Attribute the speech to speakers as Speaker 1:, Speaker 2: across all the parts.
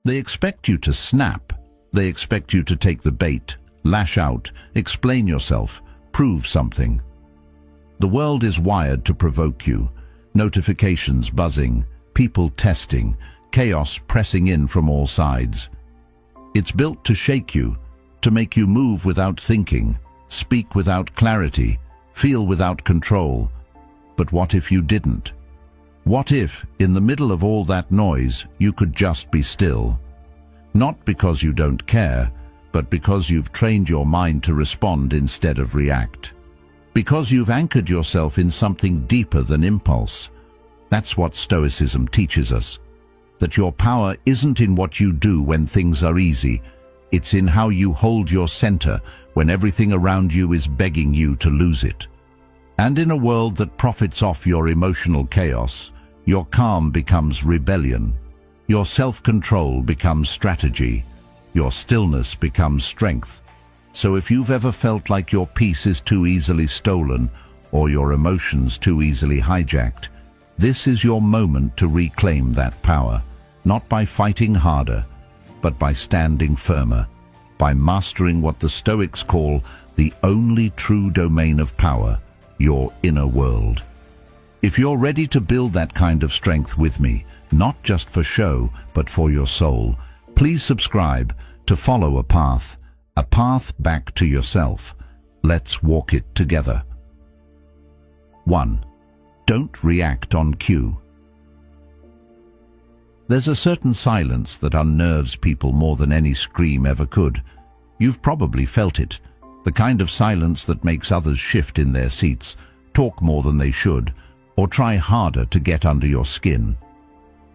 Speaker 1: They expect you to snap. They expect you to take the bait, lash out, explain yourself, prove something. The world is wired to provoke you. Notifications buzzing, people testing, chaos pressing in from all sides. It's built to shake you, to make you move without thinking, speak without clarity, feel without control. But what if you didn't? What if, in the middle of all that noise, you could just be still? Not because you don't care, but because you've trained your mind to respond instead of react. Because you've anchored yourself in something deeper than impulse. That's what Stoicism teaches us. That your power isn't in what you do when things are easy. It's in how you hold your center when everything around you is begging you to lose it. And in a world that profits off your emotional chaos, your calm becomes rebellion. Your self-control becomes strategy. Your stillness becomes strength. So if you've ever felt like your peace is too easily stolen or your emotions too easily hijacked, this is your moment to reclaim that power, not by fighting harder, but by standing firmer, by mastering what the Stoics call the only true domain of power, your inner world. If you're ready to build that kind of strength with me, not just for show, but for your soul, please subscribe to follow a path back to yourself. Let's walk it together. 1. Don't react on cue. There's a certain silence that unnerves people more than any scream ever could. You've probably felt it. The kind of silence that makes others shift in their seats, talk more than they should, or try harder to get under your skin.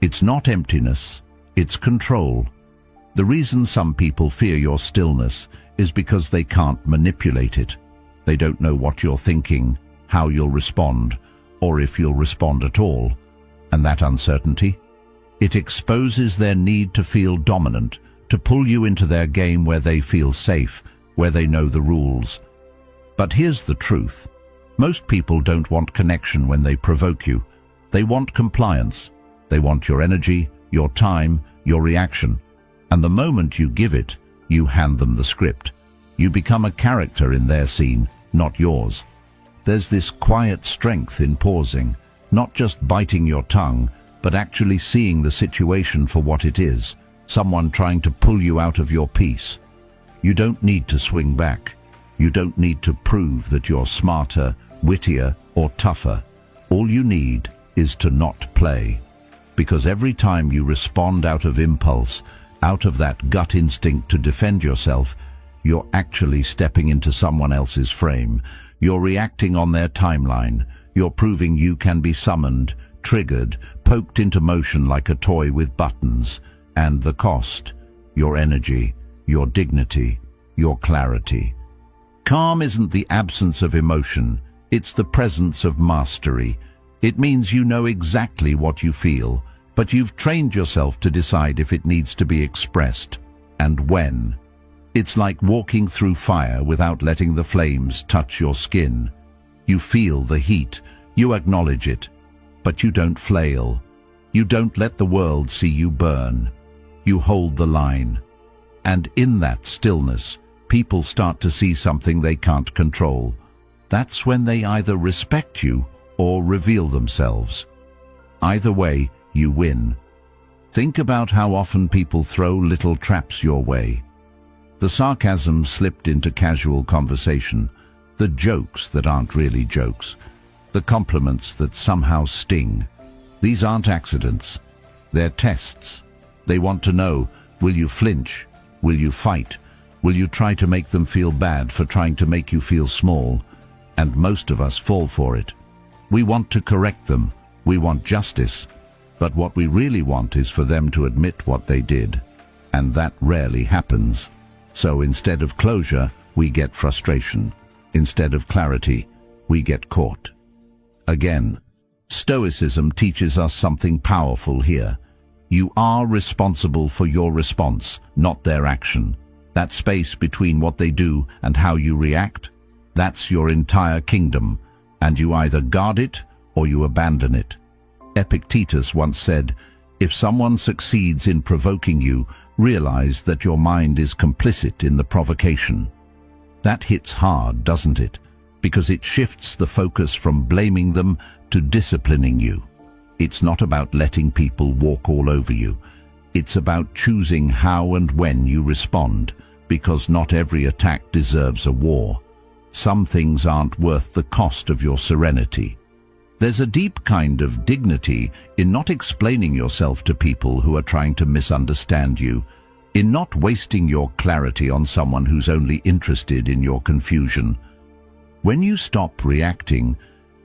Speaker 1: It's not emptiness, it's control. The reason some people fear your stillness is because they can't manipulate it. They don't know what you're thinking, how you'll respond, or if you'll respond at all. And that uncertainty? It exposes their need to feel dominant, to pull you into their game where they feel safe, where they know the rules. But here's the truth. Most people don't want connection when they provoke you. They want compliance. They want your energy, your time, your reaction. And the moment you give it, you hand them the script. You become a character in their scene, not yours. There's this quiet strength in pausing, not just biting your tongue, but actually seeing the situation for what it is, someone trying to pull you out of your peace. You don't need to swing back. You don't need to prove that you're smarter, wittier, or tougher. All you need is to not play. Because every time you respond out of impulse, out of that gut instinct to defend yourself, you're actually stepping into someone else's frame. You're reacting on their timeline. You're proving you can be summoned, triggered, poked into motion like a toy with buttons. And the cost: your energy, your dignity, your clarity. Calm isn't the absence of emotion, it's the presence of mastery. It means you know exactly what you feel, but you've trained yourself to decide if it needs to be expressed, and when. It's like walking through fire without letting the flames touch your skin. You feel the heat, you acknowledge it, but you don't flail. You don't let the world see you burn. You hold the line. And in that stillness, people start to see something they can't control. That's when they either respect you or reveal themselves. Either way, you win. Think about how often people throw little traps your way. The sarcasm slipped into casual conversation, the jokes that aren't really jokes, the compliments that somehow sting. These aren't accidents. They're tests. They want to know, will you flinch? Will you fight? Will you try to make them feel bad for trying to make you feel small? And most of us fall for it. We want to correct them. We want justice. But what we really want is for them to admit what they did. And that rarely happens. So instead of closure, we get frustration. Instead of clarity, we get caught. Again, Stoicism teaches us something powerful here. You are responsible for your response, not their action. That space between what they do and how you react, that's your entire kingdom, and you either guard it or you abandon it. Epictetus once said, If someone succeeds in provoking you, realize that your mind is complicit in the provocation. That hits hard, doesn't it? Because it shifts the focus from blaming them to disciplining you. It's not about letting people walk all over you. It's about choosing how and when you respond, because not every attack deserves a war. Some things aren't worth the cost of your serenity. There's a deep kind of dignity in not explaining yourself to people who are trying to misunderstand you, in not wasting your clarity on someone who's only interested in your confusion. When you stop reacting,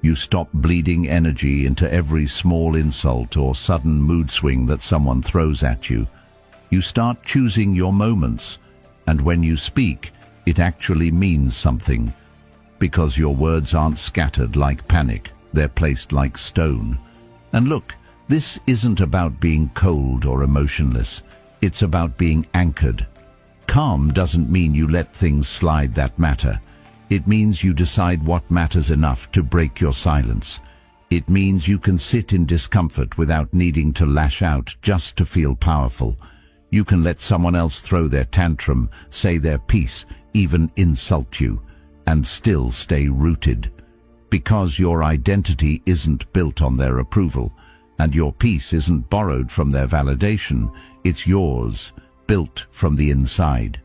Speaker 1: you stop bleeding energy into every small insult or sudden mood swing that someone throws at you. You start choosing your moments, and when you speak, it actually means something, because your words aren't scattered like panic, they're placed like stone. And look, this isn't about being cold or emotionless, it's about being anchored. Calm doesn't mean you let things slide that matter. It means you decide what matters enough to break your silence. It means you can sit in discomfort without needing to lash out just to feel powerful. You can let someone else throw their tantrum, say their piece, even insult you, and still stay rooted. Because your identity isn't built on their approval, and your peace isn't borrowed from their validation, it's yours, built from the inside.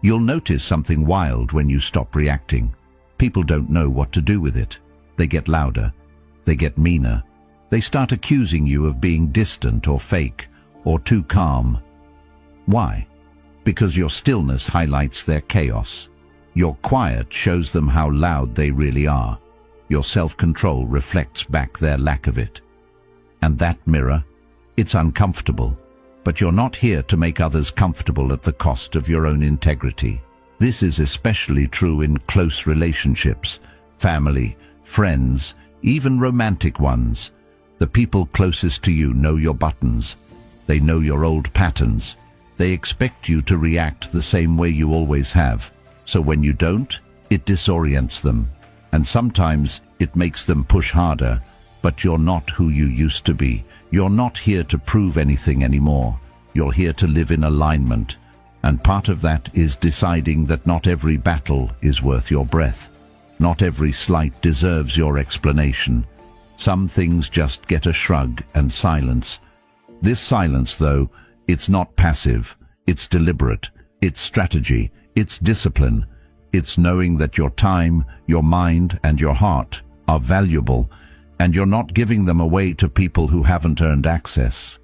Speaker 1: You'll notice something wild when you stop reacting. People don't know what to do with it. They get louder. They get meaner. They start accusing you of being distant or fake or too calm. Why? Because your stillness highlights their chaos. Your quiet shows them how loud they really are. Your self-control reflects back their lack of it. And that mirror, it's uncomfortable. But you're not here to make others comfortable at the cost of your own integrity. This is especially true in close relationships, family, friends, even romantic ones. The people closest to you know your buttons. They know your old patterns. They expect you to react the same way you always have. So when you don't, it disorients them. And sometimes it makes them push harder. But you're not who you used to be. You're not here to prove anything anymore. You're here to live in alignment. And part of that is deciding that not every battle is worth your breath. Not every slight deserves your explanation. Some things just get a shrug and silence. This silence, though, it's not passive. It's deliberate. It's strategy. It's discipline. It's knowing that your time, your mind, and your heart are valuable, and you're not giving them away to people who haven't earned access.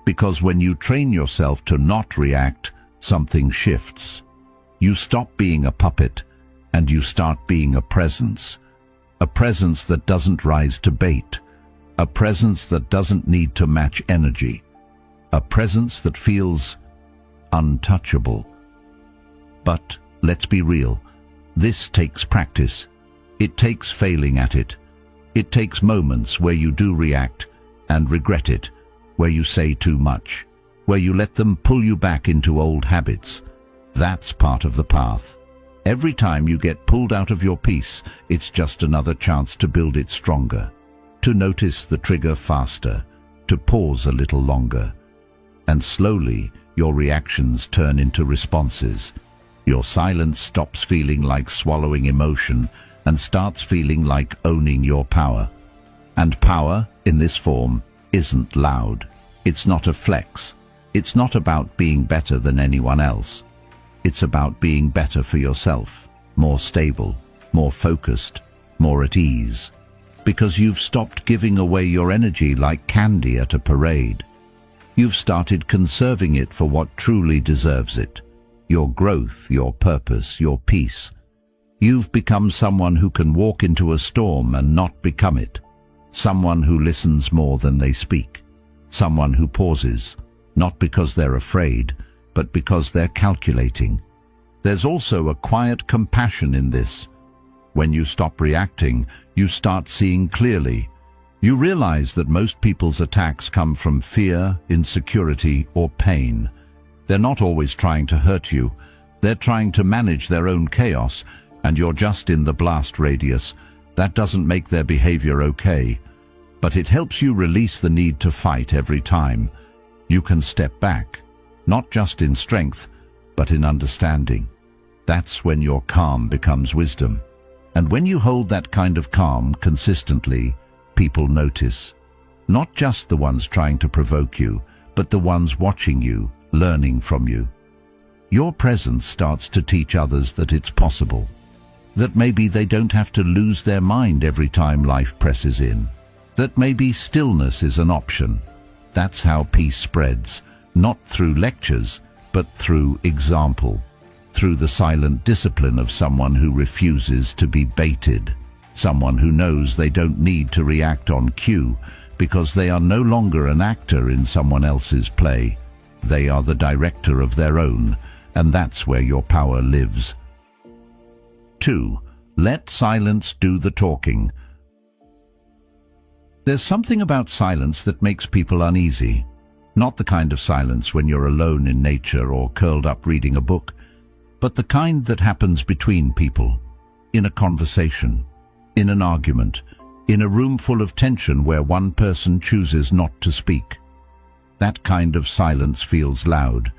Speaker 1: Because when you train yourself to not react, something shifts. You stop being a puppet, and you start being a presence. A presence that doesn't rise to bait. A presence that doesn't need to match energy. A presence that feels untouchable. But let's be real, this takes practice. It takes failing at it. It takes moments where you do react and regret it, where you say too much, where you let them pull you back into old habits. That's part of the path. Every time you get pulled out of your peace, it's just another chance to build it stronger, to notice the trigger faster, to pause a little longer. And slowly, your reactions turn into responses. Your silence stops feeling like swallowing emotion and starts feeling like owning your power. And power, in this form, isn't loud. It's not a flex. It's not about being better than anyone else. It's about being better for yourself, more stable, more focused, more at ease. Because you've stopped giving away your energy like candy at a parade. You've started conserving it for what truly deserves it. Your growth, your purpose, your peace. You've become someone who can walk into a storm and not become it. Someone who listens more than they speak. Someone who pauses, not because they're afraid, but because they're calculating. There's also a quiet compassion in this. When you stop reacting, you start seeing clearly. You realize that most people's attacks come from fear, insecurity, or pain. They're not always trying to hurt you. They're trying to manage their own chaos, and you're just in the blast radius. That doesn't make their behavior okay. but it helps you release the need to fight every time. You can step back, not just in strength, but in understanding. That's when your calm becomes wisdom. And when you hold that kind of calm consistently, people notice. Not just the ones trying to provoke you, but the ones watching you, learning from you. Your presence starts to teach others that it's possible. That maybe they don't have to lose their mind every time life presses in. That maybe stillness is an option. That's how peace spreads, not through lectures, but through example. Through the silent discipline of someone who refuses to be baited. Someone who knows they don't need to react on cue, because they are no longer an actor in someone else's play. They are the director of their own, and that's where your power lives. 2. Let silence do the talking. There's something about silence that makes people uneasy. Not the kind of silence when you're alone in nature or curled up reading a book, but the kind that happens between people, in a conversation, in an argument, in a room full of tension where one person chooses not to speak. That kind of silence feels loud,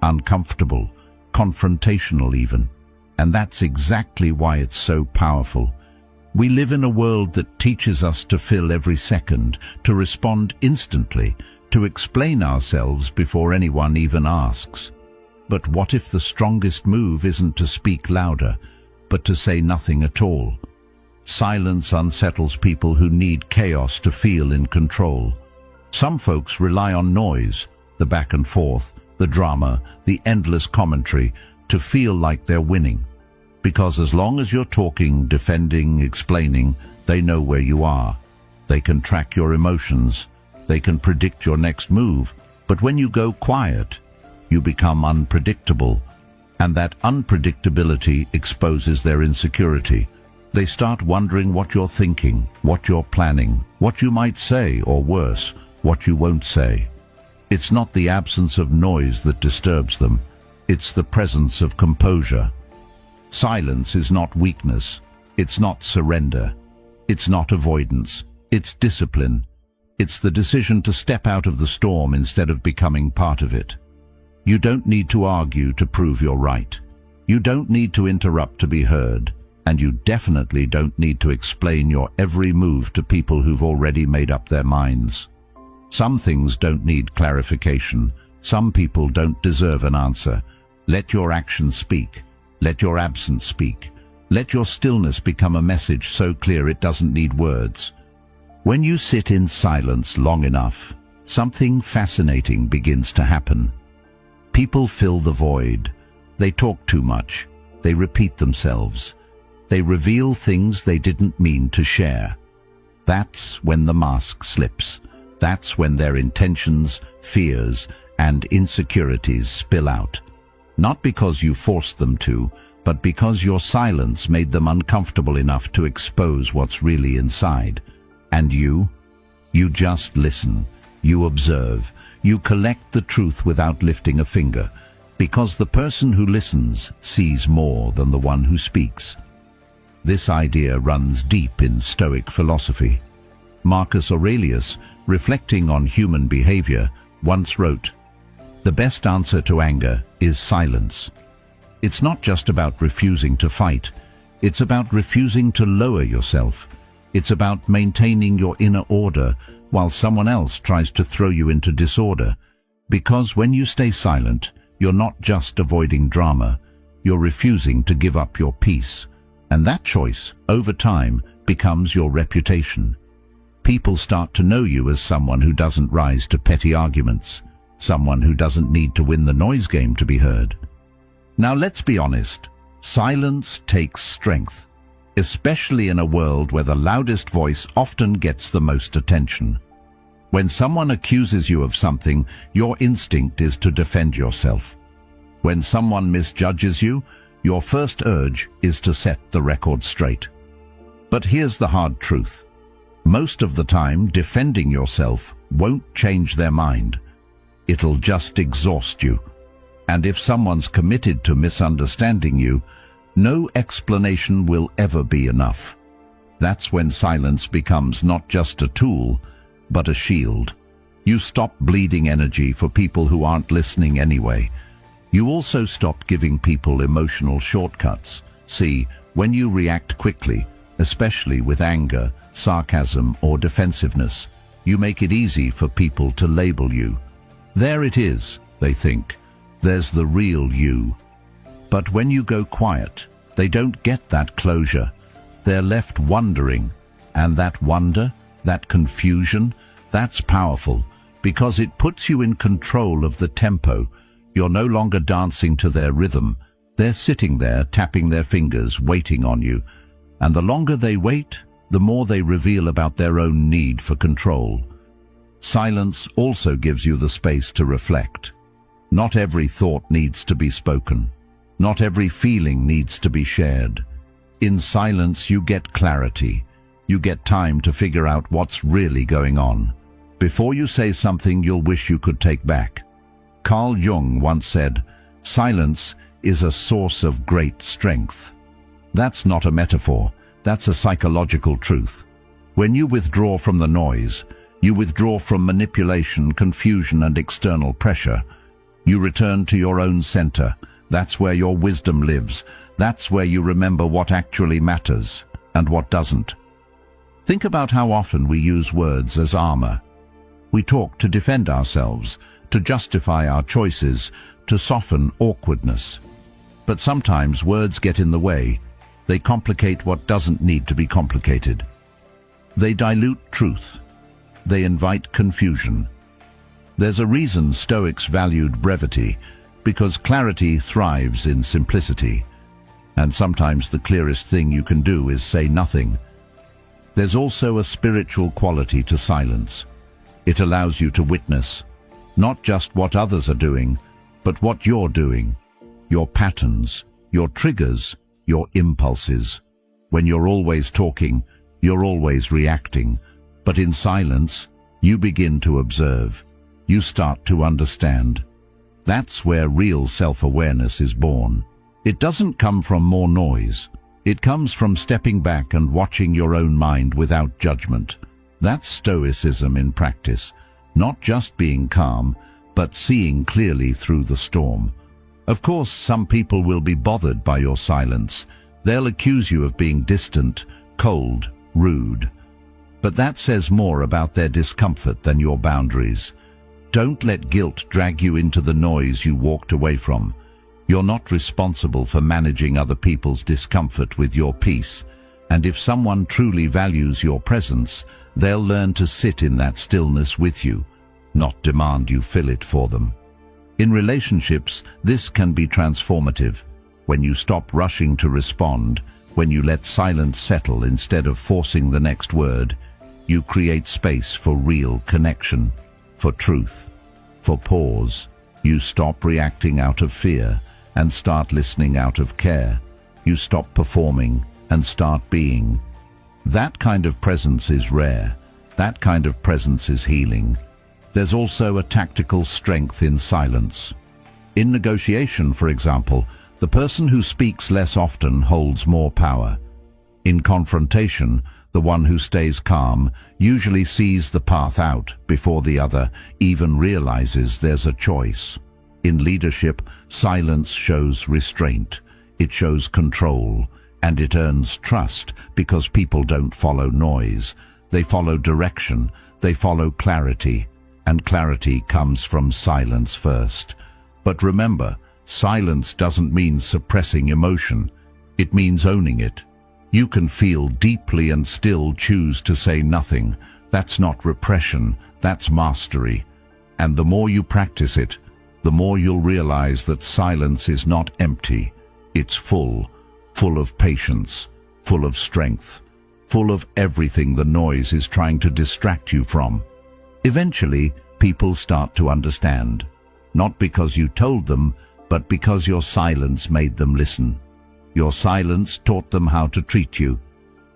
Speaker 1: uncomfortable, confrontational even. And that's exactly why it's so powerful. We live in a world that teaches us to fill every second, to respond instantly, to explain ourselves before anyone even asks. But what if the strongest move isn't to speak louder, but to say nothing at all? Silence unsettles people who need chaos to feel in control. Some folks rely on noise, the back and forth, the drama, the endless commentary, to feel like they're winning. Because as long as you're talking, defending, explaining, they know where you are. They can track your emotions. They can predict your next move. But when you go quiet, you become unpredictable. And that unpredictability exposes their insecurity. They start wondering what you're thinking, what you're planning, what you might say, or worse, what you won't say. It's not the absence of noise that disturbs them. It's the presence of composure. Silence is not weakness. It's not surrender. It's not avoidance. It's discipline. It's the decision to step out of the storm instead of becoming part of it. You don't need to argue to prove you're right. You don't need to interrupt to be heard. And you definitely don't need to explain your every move to people who've already made up their minds. Some things don't need clarification. Some people don't deserve an answer. Let your actions speak. Let your absence speak. Let your stillness become a message so clear it doesn't need words. When you sit in silence long enough, something fascinating begins to happen. People fill the void. They talk too much. They repeat themselves. They reveal things they didn't mean to share. That's when the mask slips. That's when their intentions, fears, and insecurities spill out. Not because you forced them to, but because your silence made them uncomfortable enough to expose what's really inside. And you just listen. You observe. You collect the truth without lifting a finger, because the person who listens sees more than the one who speaks. This idea runs deep in Stoic philosophy. Marcus Aurelius, reflecting on human behavior, once wrote, "The best answer to anger is silence." It's not just about refusing to fight. It's about refusing to lower yourself. It's about maintaining your inner order while someone else tries to throw you into disorder. Because when you stay silent, you're not just avoiding drama. You're refusing to give up your peace. And that choice, over time, becomes your reputation. People start to know you as someone who doesn't rise to petty arguments. Someone who doesn't need to win the noise game to be heard. Now let's be honest, silence takes strength, especially in a world where the loudest voice often gets the most attention. When someone accuses you of something, your instinct is to defend yourself. When someone misjudges you, your first urge is to set the record straight. But here's the hard truth. Most of the time, defending yourself won't change their mind. It'll just exhaust you. And if someone's committed to misunderstanding you, no explanation will ever be enough. That's when silence becomes not just a tool, but a shield. You stop bleeding energy for people who aren't listening anyway. You also stop giving people emotional shortcuts. See, when you react quickly, especially with anger, sarcasm, or defensiveness, you make it easy for people to label you. There it is, they think. There's the real you. But when you go quiet, they don't get that closure. They're left wondering. And that wonder, that confusion, that's powerful because it puts you in control of the tempo. You're no longer dancing to their rhythm. They're sitting there, tapping their fingers, waiting on you. And the longer they wait, the more they reveal about their own need for control. Silence also gives you the space to reflect. Not every thought needs to be spoken. Not every feeling needs to be shared. In silence, you get clarity. You get time to figure out what's really going on. Before you say something you'll wish you could take back. Carl Jung once said, "Silence is a source of great strength." That's not a metaphor. That's a psychological truth. When you withdraw from the noise, you withdraw from manipulation, confusion, and external pressure. You return to your own center. That's where your wisdom lives. That's where you remember what actually matters and what doesn't. Think about how often we use words as armor. We talk to defend ourselves, to justify our choices, to soften awkwardness. But sometimes words get in the way. They complicate what doesn't need to be complicated. They dilute truth. They invite confusion. There's a reason Stoics valued brevity, because clarity thrives in simplicity. And sometimes the clearest thing you can do is say nothing. There's also a spiritual quality to silence. It allows you to witness, not just what others are doing, but what you're doing, your patterns, your triggers, your impulses. When you're always talking, you're always reacting, but in silence, you begin to observe. You start to understand. That's where real self-awareness is born. It doesn't come from more noise. It comes from stepping back and watching your own mind without judgment. That's Stoicism in practice, not just being calm, but seeing clearly through the storm. Of course, some people will be bothered by your silence. They'll accuse you of being distant, cold, rude. But that says more about their discomfort than your boundaries. Don't let guilt drag you into the noise you walked away from. You're not responsible for managing other people's discomfort with your peace. And if someone truly values your presence, they'll learn to sit in that stillness with you, not demand you fill it for them. In relationships, this can be transformative. When you stop rushing to respond, when you let silence settle instead of forcing the next word, you create space for real connection, for truth, for pause. You stop reacting out of fear and start listening out of care. You stop performing and start being. That kind of presence is rare. That kind of presence is healing. There's also a tactical strength in silence. In negotiation, for example, the person who speaks less often holds more power. In confrontation, the one who stays calm usually sees the path out before the other even realizes there's a choice. In leadership, silence shows restraint. It shows control, and it earns trust because people don't follow noise. They follow direction, they follow clarity, and clarity comes from silence first. But remember, silence doesn't mean suppressing emotion. It means owning it. You can feel deeply and still choose to say nothing. That's not repression, that's mastery. And the more you practice it, the more you'll realize that silence is not empty. It's full of patience, full of strength, full of everything the noise is trying to distract you from. Eventually, people start to understand, not because you told them, but because your silence made them listen. Your silence taught them how to treat you.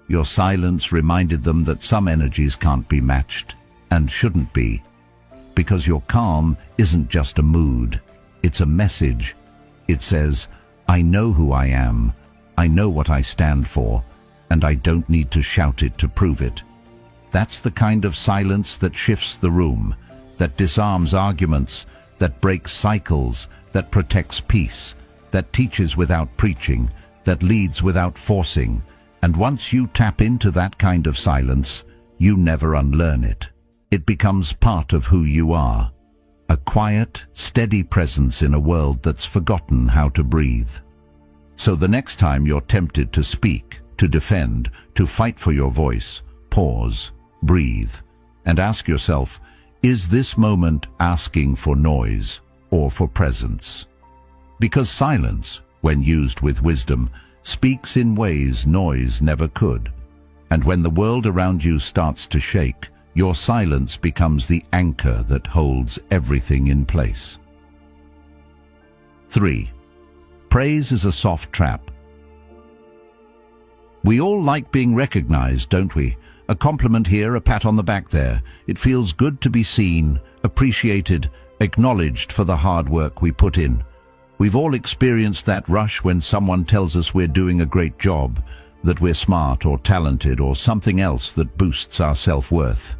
Speaker 1: Your silence reminded them that some energies can't be matched, and shouldn't be. Because your calm isn't just a mood, it's a message. It says, I know who I am, I know what I stand for, and I don't need to shout it to prove it. That's the kind of silence that shifts the room, that disarms arguments, that breaks cycles, that protects peace, that teaches without preaching, that leads without forcing. And once you tap into that kind of silence, you never unlearn it. It becomes part of who you are. A quiet, steady presence in a world that's forgotten how to breathe. So the next time you're tempted to speak, to defend, to fight for your voice, pause, breathe, and ask yourself, is this moment asking for noise or for presence? Because silence, when used with wisdom, speaks in ways noise never could. And when the world around you starts to shake, your silence becomes the anchor that holds everything in place. 3. Praise is a soft trap. We all like being recognized, don't we? A compliment here, a pat on the back there. It feels good to be seen, appreciated, acknowledged for the hard work we put in. We've all experienced that rush when someone tells us we're doing a great job, that we're smart or talented or something else that boosts our self-worth.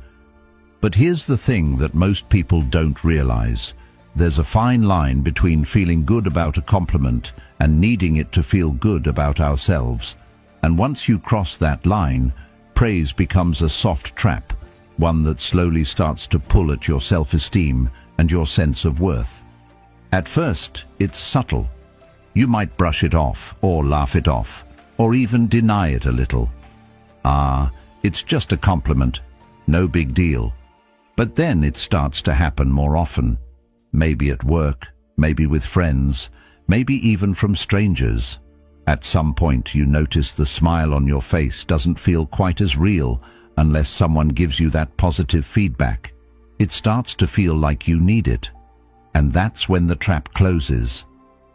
Speaker 1: But here's the thing that most people don't realize. There's a fine line between feeling good about a compliment and needing it to feel good about ourselves. And once you cross that line, praise becomes a soft trap, one that slowly starts to pull at your self-esteem and your sense of worth. At first, it's subtle. You might brush it off, or laugh it off, or even deny it a little. It's just a compliment, no big deal. But then it starts to happen more often. Maybe at work, maybe with friends, maybe even from strangers. At some point you notice the smile on your face doesn't feel quite as real unless someone gives you that positive feedback. It starts to feel like you need it. And that's when the trap closes.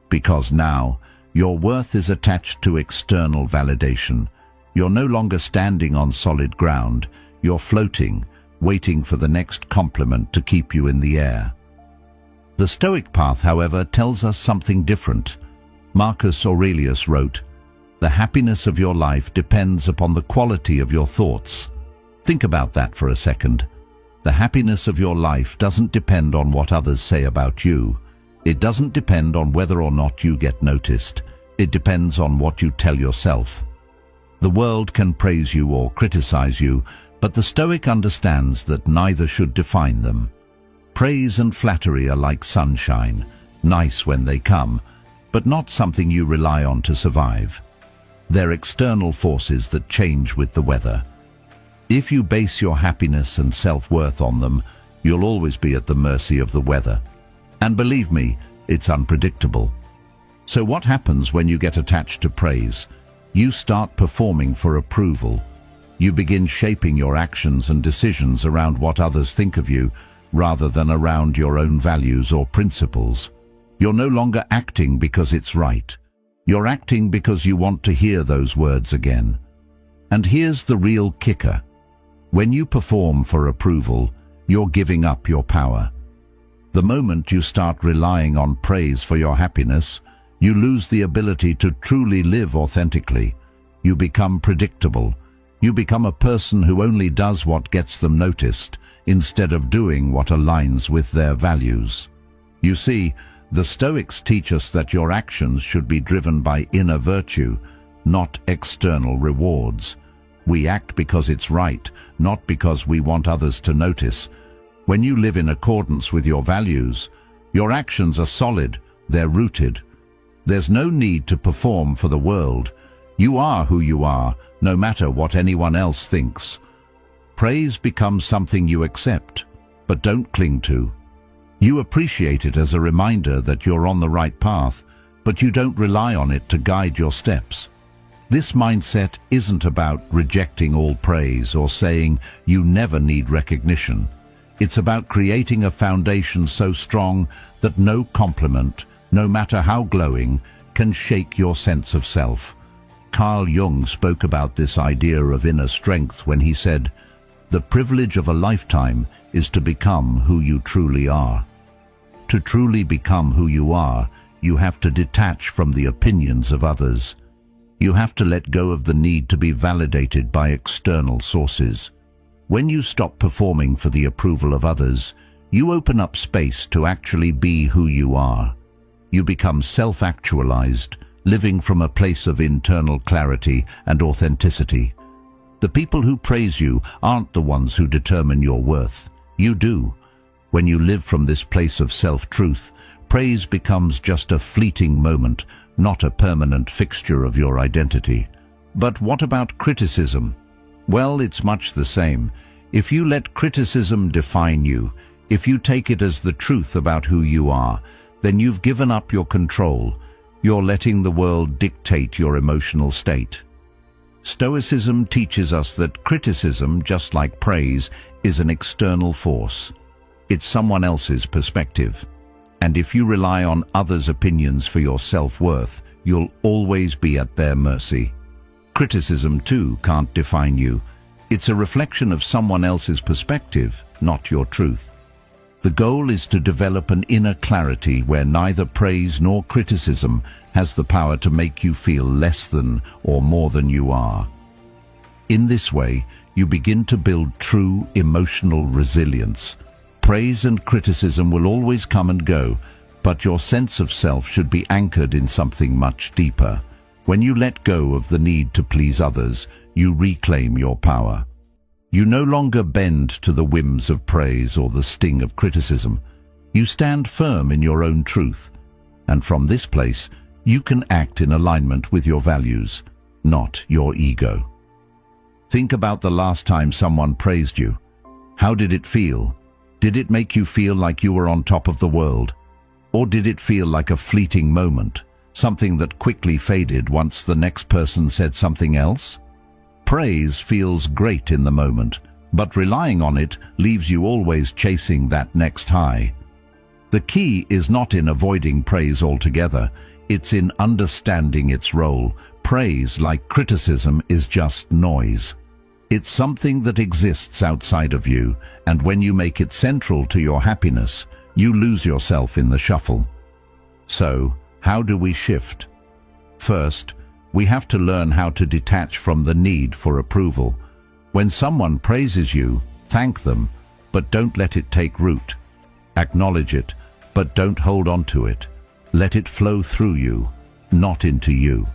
Speaker 1: Because now, your worth is attached to external validation. You're no longer standing on solid ground. You're floating, waiting for the next compliment to keep you in the air. The Stoic path, however, tells us something different. Marcus Aurelius wrote, "The happiness of your life depends upon the quality of your thoughts." Think about that for a second. The happiness of your life doesn't depend on what others say about you. It doesn't depend on whether or not you get noticed. It depends on what you tell yourself. The world can praise you or criticize you, but the Stoic understands that neither should define them. Praise and flattery are like sunshine, nice when they come, but not something you rely on to survive. They're external forces that change with the weather. If you base your happiness and self-worth on them, you'll always be at the mercy of the weather. And believe me, it's unpredictable. So what happens when you get attached to praise? You start performing for approval. You begin shaping your actions and decisions around what others think of you, rather than around your own values or principles. You're no longer acting because it's right. You're acting because you want to hear those words again. And here's the real kicker. When you perform for approval, you're giving up your power. The moment you start relying on praise for your happiness, you lose the ability to truly live authentically. You become predictable. You become a person who only does what gets them noticed, instead of doing what aligns with their values. You see, the Stoics teach us that your actions should be driven by inner virtue, not external rewards. We act because it's right, not because we want others to notice. When you live in accordance with your values, your actions are solid, they're rooted. There's no need to perform for the world. You are who you are, no matter what anyone else thinks. Praise becomes something you accept, but don't cling to. You appreciate it as a reminder that you're on the right path, but you don't rely on it to guide your steps. This mindset isn't about rejecting all praise or saying you never need recognition. It's about creating a foundation so strong that no compliment, no matter how glowing, can shake your sense of self. Carl Jung spoke about this idea of inner strength when he said, "The privilege of a lifetime is to become who you truly are." To truly become who you are, you have to detach from the opinions of others. You have to let go of the need to be validated by external sources. When you stop performing for the approval of others, you open up space to actually be who you are. You become self-actualized, living from a place of internal clarity and authenticity. The people who praise you aren't the ones who determine your worth. You do. When you live from this place of self-truth, praise becomes just a fleeting moment, not a permanent fixture of your identity. But what about criticism? Well, it's much the same. If you let criticism define you, if you take it as the truth about who you are, then you've given up your control. You're letting the world dictate your emotional state. Stoicism teaches us that criticism, just like praise, is an external force. It's someone else's perspective. And if you rely on others' opinions for your self-worth, you'll always be at their mercy. Criticism, too, can't define you. It's a reflection of someone else's perspective, not your truth. The goal is to develop an inner clarity where neither praise nor criticism has the power to make you feel less than or more than you are. In this way, you begin to build true emotional resilience. Praise and criticism will always come and go, but your sense of self should be anchored in something much deeper. When you let go of the need to please others, you reclaim your power. You no longer bend to the whims of praise or the sting of criticism. You stand firm in your own truth, and from this place, you can act in alignment with your values, not your ego. Think about the last time someone praised you. How did it feel? Did it make you feel like you were on top of the world? Or did it feel like a fleeting moment, something that quickly faded once the next person said something else? Praise feels great in the moment, but relying on it leaves you always chasing that next high. The key is not in avoiding praise altogether, it's in understanding its role. Praise, like criticism, is just noise. It's something that exists outside of you, and when you make it central to your happiness, you lose yourself in the shuffle. So, how do we shift? First, we have to learn how to detach from the need for approval. When someone praises you, thank them, but don't let it take root. Acknowledge it, but don't hold on to it. Let it flow through you, not into you.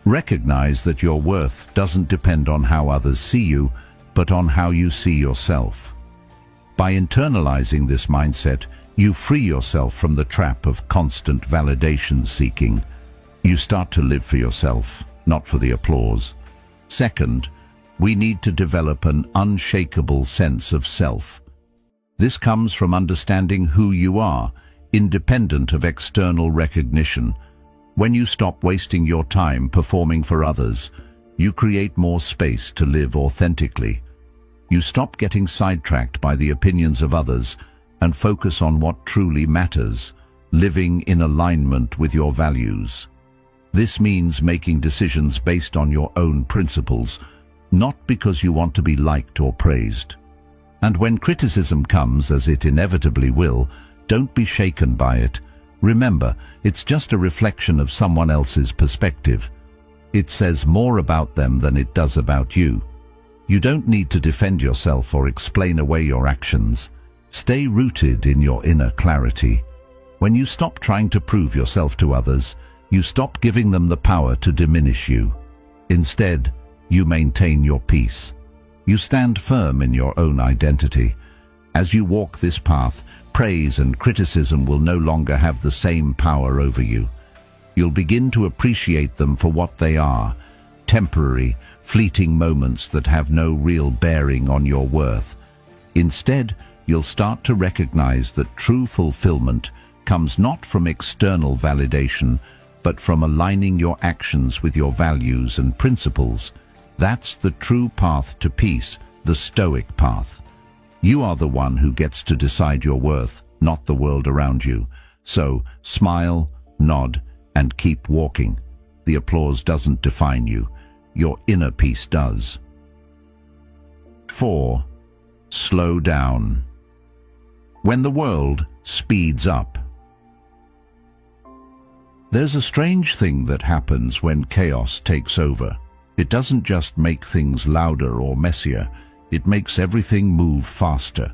Speaker 1: Recognize that your worth doesn't depend on how others see you, but on how you see yourself. By internalizing this mindset, you free yourself from the trap of constant validation seeking. You start to live for yourself, not for the applause. Second, we need to develop an unshakable sense of self. This comes from understanding who you are, independent of external recognition. When you stop wasting your time performing for others, you create more space to live authentically. You stop getting sidetracked by the opinions of others and focus on what truly matters, living in alignment with your values. This means making decisions based on your own principles, not because you want to be liked or praised. And when criticism comes, as it inevitably will, don't be shaken by it. Remember, it's just a reflection of someone else's perspective. It says more about them than it does about you. You don't need to defend yourself or explain away your actions. Stay rooted in your inner clarity. When you stop trying to prove yourself to others, you stop giving them the power to diminish you. Instead, you maintain your peace. You stand firm in your own identity. As you walk this path, praise and criticism will no longer have the same power over you. You'll begin to appreciate them for what they are, temporary, fleeting moments that have no real bearing on your worth. Instead, you'll start to recognize that true fulfillment comes not from external validation, but from aligning your actions with your values and principles. That's the true path to peace, the Stoic path. You are the one who gets to decide your worth, not the world around you. So, smile, nod, and keep walking. The applause doesn't define you. Your inner peace does. 4. Slow down. When the world speeds up. There's a strange thing that happens when chaos takes over. It doesn't just make things louder or messier, it makes everything move faster.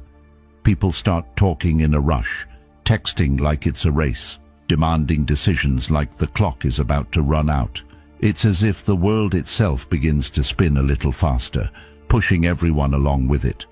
Speaker 1: People start talking in a rush, texting like it's a race, demanding decisions like the clock is about to run out. It's as if the world itself begins to spin a little faster, pushing everyone along with it.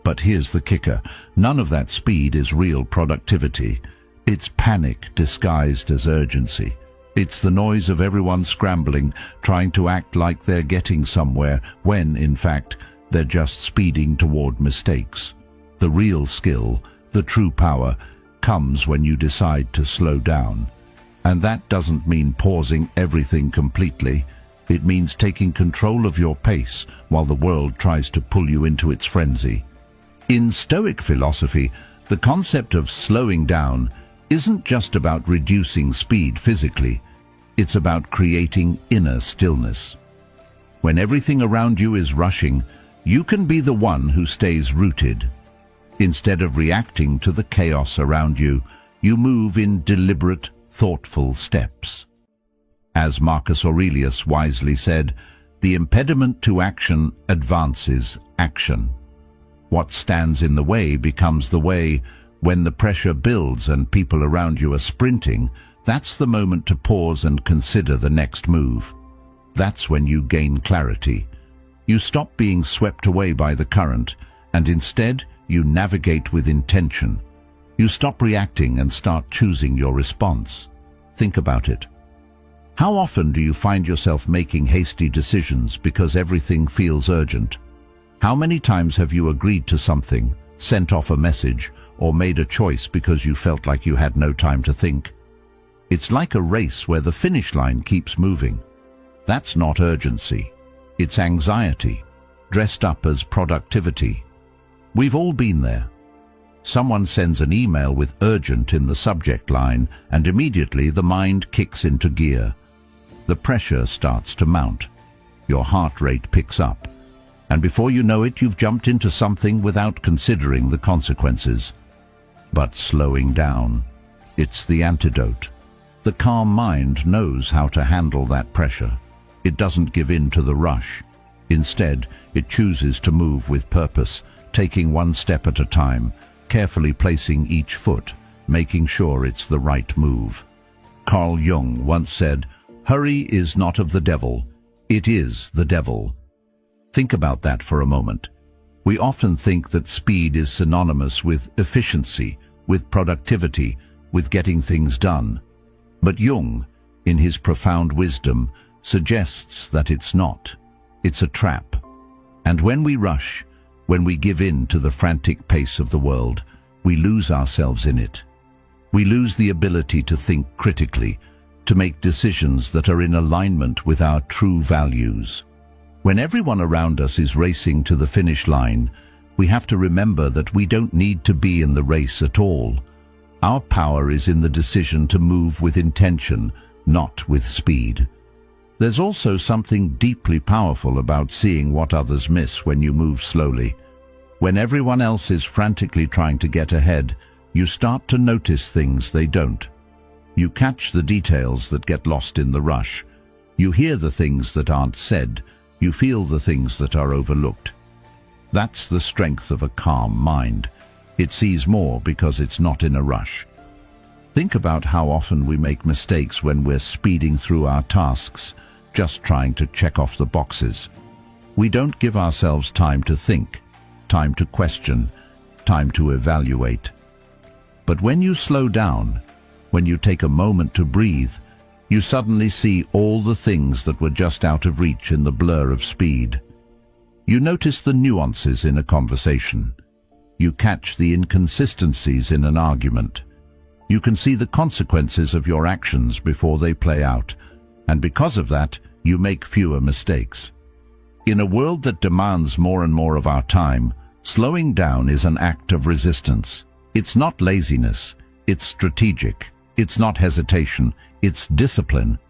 Speaker 1: But here's the kicker, none of that speed is real productivity. It's panic disguised as urgency. It's the noise of everyone scrambling, trying to act like they're getting somewhere, when, in fact, they're just speeding toward mistakes. The real skill, the true power, comes when you decide to slow down. And that doesn't mean pausing everything completely. It means taking control of your pace while the world tries to pull you into its frenzy. In Stoic philosophy, the concept of slowing down isn't just about reducing speed physically, it's about creating inner stillness. When everything around you is rushing, you can be the one who stays rooted. Instead of reacting to the chaos around you, you move in deliberate, thoughtful steps. As Marcus Aurelius wisely said, the impediment to action advances action. What stands in the way becomes the way. When the pressure builds and people around you are sprinting, that's the moment to pause and consider the next move. That's when you gain clarity. You stop being swept away by the current, and instead you navigate with intention. You stop reacting and start choosing your response. Think about it. How often do you find yourself making hasty decisions because everything feels urgent? How many times have you agreed to something, sent off a message, or made a choice because you felt like you had no time to think? It's like a race where the finish line keeps moving. That's not urgency. It's anxiety, dressed up as productivity. We've all been there. Someone sends an email with urgent in the subject line, and immediately the mind kicks into gear. The pressure starts to mount. Your heart rate picks up. And before you know it, you've jumped into something without considering the consequences. But slowing down, it's the antidote. The calm mind knows how to handle that pressure. It doesn't give in to the rush. Instead, it chooses to move with purpose, taking one step at a time, carefully placing each foot, making sure it's the right move. Carl Jung once said, "Hurry is not of the devil, it is the devil." Think about that for a moment. We often think that speed is synonymous with efficiency, with productivity, with getting things done. But Jung, in his profound wisdom, suggests that it's not. It's a trap. And when we rush, when we give in to the frantic pace of the world, we lose ourselves in it. We lose the ability to think critically, to make decisions that are in alignment with our true values. When everyone around us is racing to the finish line, we have to remember that we don't need to be in the race at all. Our power is in the decision to move with intention, not with speed. There's also something deeply powerful about seeing what others miss when you move slowly. When everyone else is frantically trying to get ahead, you start to notice things they don't. You catch the details that get lost in the rush. You hear the things that aren't said. You feel the things that are overlooked. That's the strength of a calm mind. It sees more because it's not in a rush. Think about how often we make mistakes when we're speeding through our tasks, just trying to check off the boxes. We don't give ourselves time to think, time to question, time to evaluate. But when you slow down, when you take a moment to breathe, you suddenly see all the things that were just out of reach in the blur of speed. You notice the nuances in a conversation. You catch the inconsistencies in an argument. You can see the consequences of your actions before they play out, and because of that, you make fewer mistakes. In a world that demands more and more of our time, slowing down is an act of resistance. It's not laziness, it's strategic. It's not hesitation, it's discipline.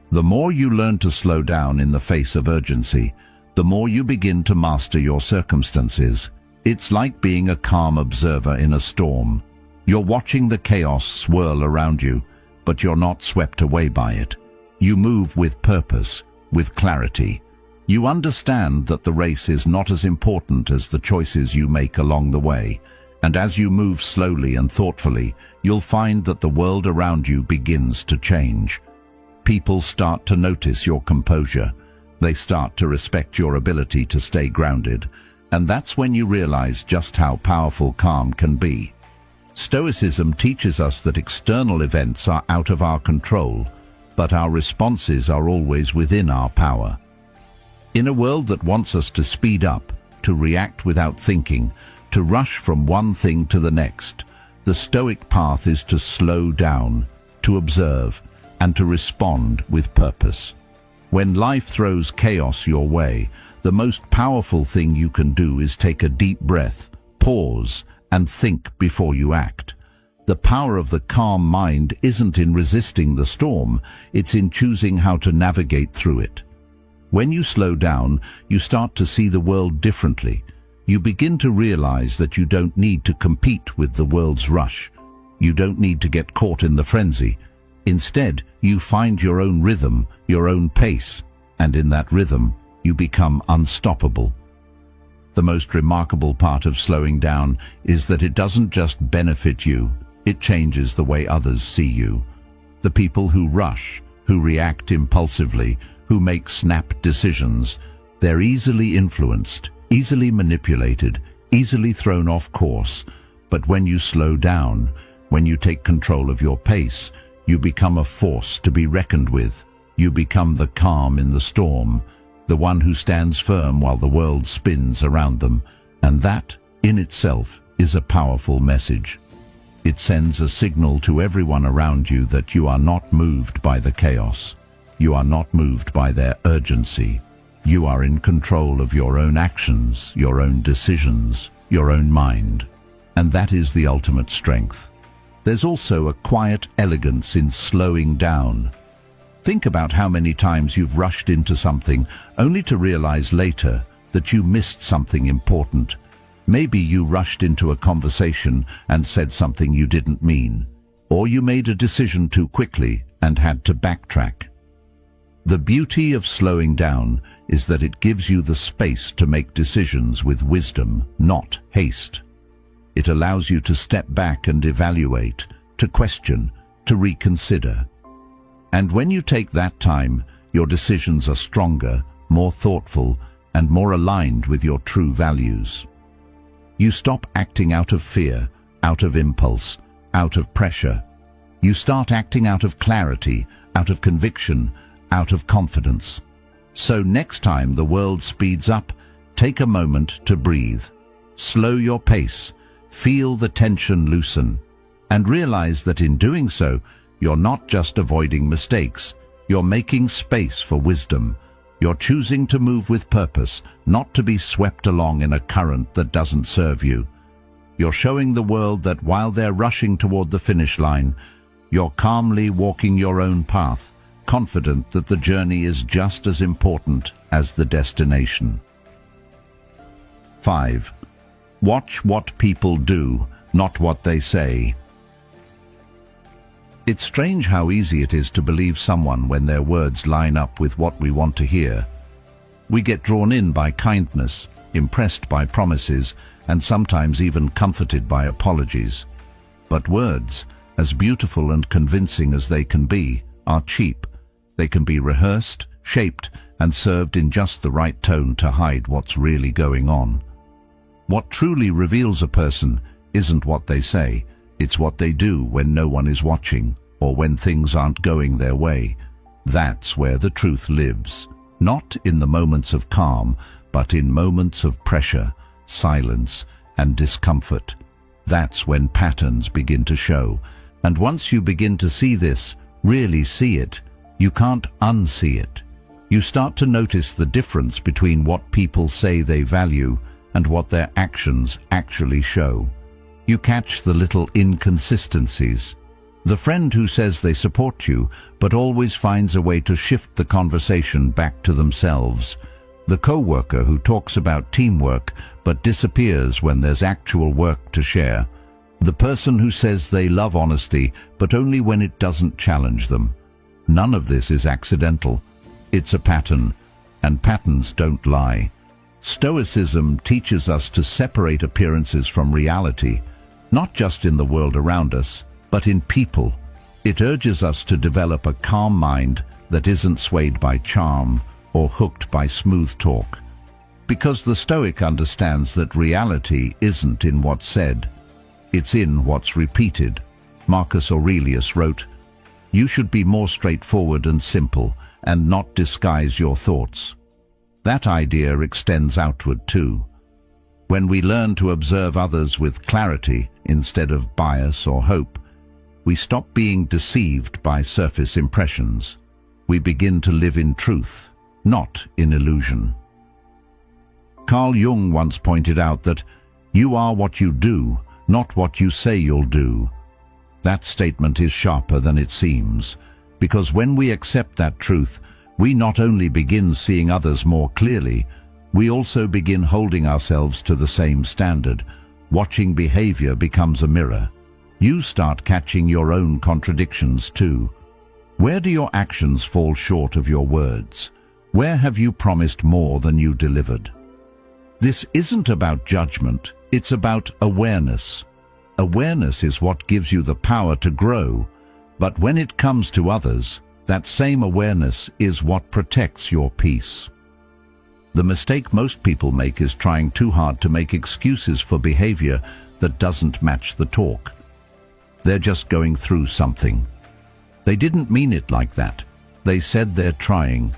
Speaker 1: The more you learn to slow down in the face of urgency, the more you begin to master your circumstances. It's like being a calm observer in a storm. You're watching the chaos swirl around you, but you're not swept away by it. You move with purpose, with clarity. You understand that the race is not as important as the choices you make along the way. And as you move slowly and thoughtfully, you'll find that the world around you begins to change. People start to notice your composure. They start to respect your ability to stay grounded. And that's when you realize just how powerful calm can be. Stoicism teaches us that external events are out of our control, but our responses are always within our power. In a world that wants us to speed up, to react without thinking, to rush from one thing to the next, the Stoic path is to slow down, to observe, and to respond with purpose. When life throws chaos your way, the most powerful thing you can do is take a deep breath, pause, and think before you act. The power of the calm mind isn't in resisting the storm, it's in choosing how to navigate through it. When you slow down, you start to see the world differently. You begin to realize that you don't need to compete with the world's rush. You don't need to get caught in the frenzy. Instead, you find your own rhythm, your own pace, and in that rhythm, you become unstoppable. The most remarkable part of slowing down is that it doesn't just benefit you, it changes the way others see you. The people who rush, who react impulsively, who make snap decisions, they're easily influenced, easily manipulated, easily thrown off course. But when you slow down, when you take control of your pace, you become a force to be reckoned with. You become the calm in the storm, the one who stands firm while the world spins around them. And that, in itself, is a powerful message. It sends a signal to everyone around you that you are not moved by the chaos. You are not moved by their urgency. You are in control of your own actions, your own decisions, your own mind. And that is the ultimate strength. There's also a quiet elegance in slowing down. Think about how many times you've rushed into something only to realize later that you missed something important. Maybe you rushed into a conversation and said something you didn't mean, or you made a decision too quickly and had to backtrack. The beauty of slowing down is that it gives you the space to make decisions with wisdom, not haste. It allows you to step back and evaluate, to question, to reconsider. And when you take that time, your decisions are stronger, more thoughtful, and more aligned with your true values. You stop acting out of fear, out of impulse, out of pressure. You start acting out of clarity, out of conviction, out of confidence. So next time the world speeds up, take a moment to breathe. Slow your pace, feel the tension loosen, and realize that in doing so, you're not just avoiding mistakes, you're making space for wisdom. You're choosing to move with purpose, not to be swept along in a current that doesn't serve you. You're showing the world that while they're rushing toward the finish line, you're calmly walking your own path, confident that the journey is just as important as the destination. 5. Watch what people do, not what they say. It's strange how easy it is to believe someone when their words line up with what we want to hear. We get drawn in by kindness, impressed by promises, and sometimes even comforted by apologies. But words, as beautiful and convincing as they can be, are cheap. They can be rehearsed, shaped, and served in just the right tone to hide what's really going on. What truly reveals a person isn't what they say, it's what they do when no one is watching, or when things aren't going their way. That's where the truth lives, not in the moments of calm, but in moments of pressure, silence, and discomfort. That's when patterns begin to show. And once you begin to see this, really see it, you can't unsee it. You start to notice the difference between what people say they value and what their actions actually show. You catch the little inconsistencies. The friend who says they support you, but always finds a way to shift the conversation back to themselves. The co-worker who talks about teamwork, but disappears when there's actual work to share. The person who says they love honesty, but only when it doesn't challenge them. None of this is accidental. It's a pattern, and patterns don't lie. Stoicism teaches us to separate appearances from reality, not just in the world around us, but in people. It urges us to develop a calm mind that isn't swayed by charm or hooked by smooth talk. Because the Stoic understands that reality isn't in what's said, it's in what's repeated. Marcus Aurelius wrote, "You should be more straightforward and simple, and not disguise your thoughts." That idea extends outward too. When we learn to observe others with clarity instead of bias or hope, we stop being deceived by surface impressions. We begin to live in truth, not in illusion. Carl Jung once pointed out that you are what you do, not what you say you'll do. That statement is sharper than it seems, because when we accept that truth, we not only begin seeing others more clearly, we also begin holding ourselves to the same standard. Watching behavior becomes a mirror. You start catching your own contradictions too. Where do your actions fall short of your words? Where have you promised more than you delivered? This isn't about judgment, it's about awareness. Awareness is what gives you the power to grow, but when it comes to others, that same awareness is what protects your peace. The mistake most people make is trying too hard to make excuses for behavior that doesn't match the talk. They're just going through something. They didn't mean it like that. They said they're trying.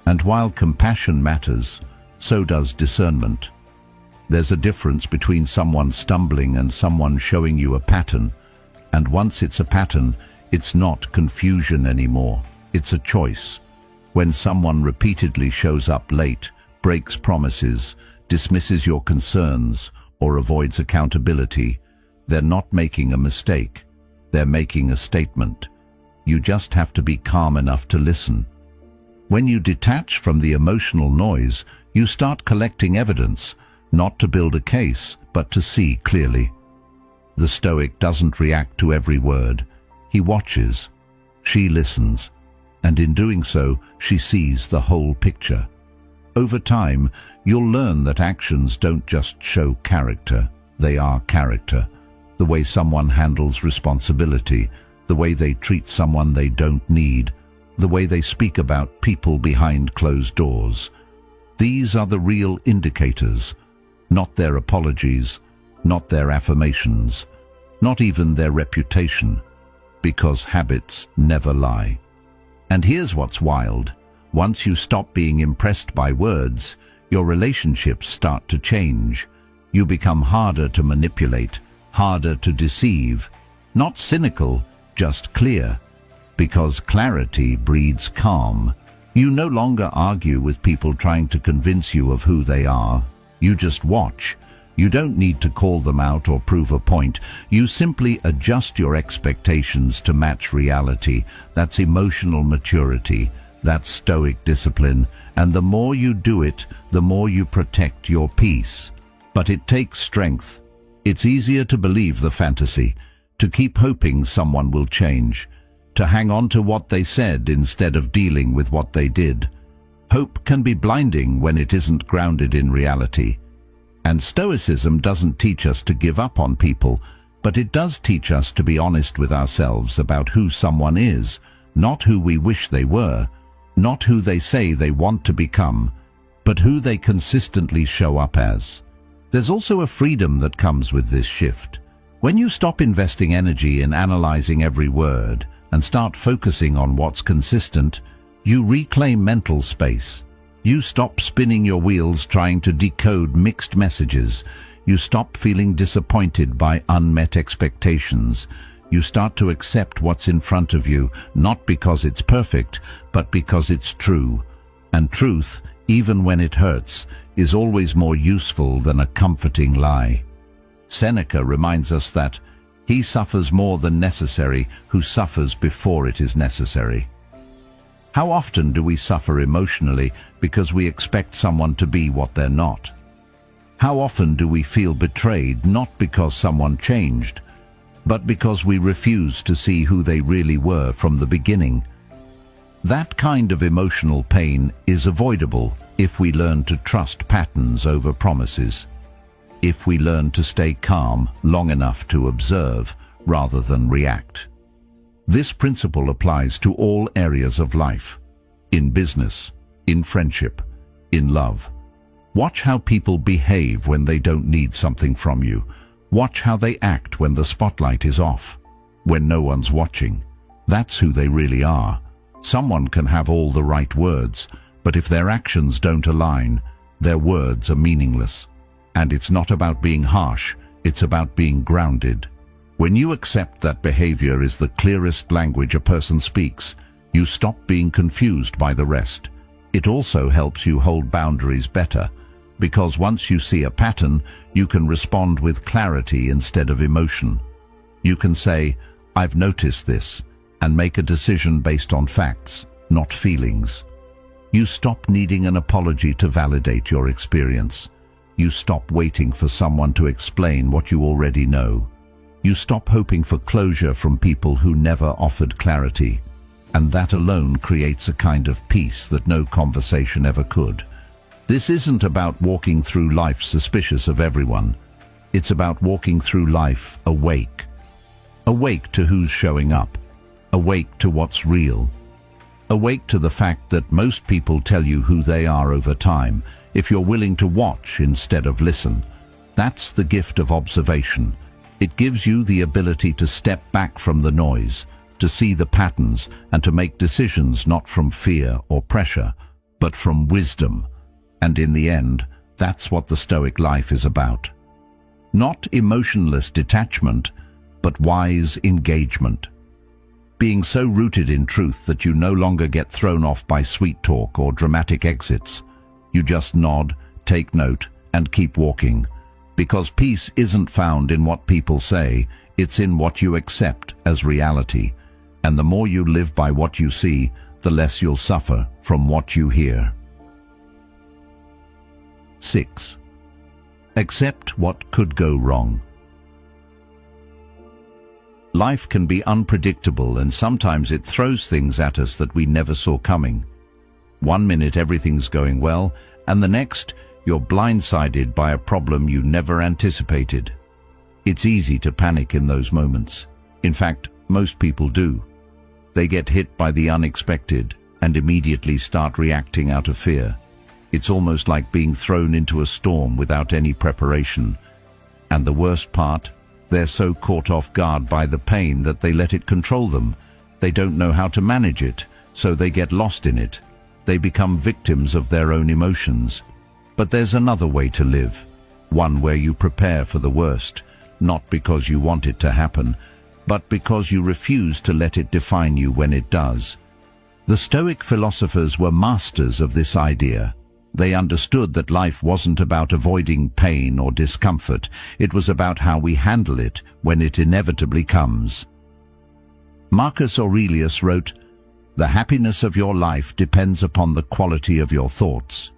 Speaker 1: And while compassion matters, so does discernment. There's a difference between someone stumbling and someone showing you a pattern. And once it's a pattern, it's not confusion anymore. It's a choice. When someone repeatedly shows up late, breaks promises, dismisses your concerns, or avoids accountability, they're not making a mistake. They're making a statement. You just have to be calm enough to listen. When you detach from the emotional noise, you start collecting evidence, not to build a case, but to see clearly. The Stoic doesn't react to every word. He watches. She listens. And in doing so, she sees the whole picture. Over time, you'll learn that actions don't just show character, they are character. The way someone handles responsibility, the way they treat someone they don't need, the way they speak about people behind closed doors. These are the real indicators, not their apologies, not their affirmations, not even their reputation, because habits never lie. And here's what's wild. Once you stop being impressed by words, your relationships start to change. You become harder to manipulate, harder to deceive. Not cynical, just clear. Because clarity breeds calm. You no longer argue with people trying to convince you of who they are. You just watch. You don't need to call them out or prove a point. You simply adjust your expectations to match reality. That's emotional maturity. That's Stoic discipline. And the more you do it, the more you protect your peace. But it takes strength. It's easier to believe the fantasy, to keep hoping someone will change, to hang on to what they said instead of dealing with what they did. Hope can be blinding when it isn't grounded in reality. And Stoicism doesn't teach us to give up on people, but it does teach us to be honest with ourselves about who someone is, not who we wish they were, not who they say they want to become, but who they consistently show up as. There's also a freedom that comes with this shift. When you stop investing energy in analyzing every word and start focusing on what's consistent, you reclaim mental space. You stop spinning your wheels trying to decode mixed messages. You stop feeling disappointed by unmet expectations. You start to accept what's in front of you, not because it's perfect, but because it's true. And truth, even when it hurts, is always more useful than a comforting lie. Seneca reminds us that he suffers more than necessary who suffers before it is necessary. How often do we suffer emotionally because we expect someone to be what they're not? How often do we feel betrayed not because someone changed, but because we refuse to see who they really were from the beginning. That kind of emotional pain is avoidable if we learn to trust patterns over promises, if we learn to stay calm long enough to observe rather than react. This principle applies to all areas of life, in business, in friendship, in love. Watch how people behave when they don't need something from you. Watch how they act when the spotlight is off, when no one's watching. That's who they really are. Someone can have all the right words, but if their actions don't align, their words are meaningless. And it's not about being harsh, it's about being grounded. When you accept that behavior is the clearest language a person speaks, you stop being confused by the rest. It also helps you hold boundaries better, because once you see a pattern, you can respond with clarity instead of emotion. You can say, "I've noticed this," and make a decision based on facts, not feelings. You stop needing an apology to validate your experience. You stop waiting for someone to explain what you already know. You stop hoping for closure from people who never offered clarity. And that alone creates a kind of peace that no conversation ever could. This isn't about walking through life suspicious of everyone. It's about walking through life awake. Awake to who's showing up. Awake to what's real. Awake to the fact that most people tell you who they are over time, if you're willing to watch instead of listen. That's the gift of observation. It gives you the ability to step back from the noise, to see the patterns, and to make decisions not from fear or pressure, but from wisdom. And in the end, that's what the Stoic life is about. Not emotionless detachment, but wise engagement. Being so rooted in truth that you no longer get thrown off by sweet talk or dramatic exits. You just nod, take note, and keep walking. Because peace isn't found in what people say, it's in what you accept as reality. And the more you live by what you see, the less you'll suffer from what you hear. 6. Accept what could go wrong. Life can be unpredictable, and sometimes it throws things at us that we never saw coming. One minute everything's going well, and the next you're blindsided by a problem you never anticipated. It's easy to panic in those moments. In fact, most people do. They get hit by the unexpected and immediately start reacting out of fear. It's almost like being thrown into a storm without any preparation. And the worst part, they're so caught off guard by the pain that they let it control them. They don't know how to manage it, so they get lost in it. They become victims of their own emotions. But there's another way to live, one where you prepare for the worst, not because you want it to happen, but because you refuse to let it define you when it does. The Stoic philosophers were masters of this idea. They understood that life wasn't about avoiding pain or discomfort. It was about how we handle it when it inevitably comes. Marcus Aurelius wrote, "The happiness of your life depends upon the quality of your thoughts."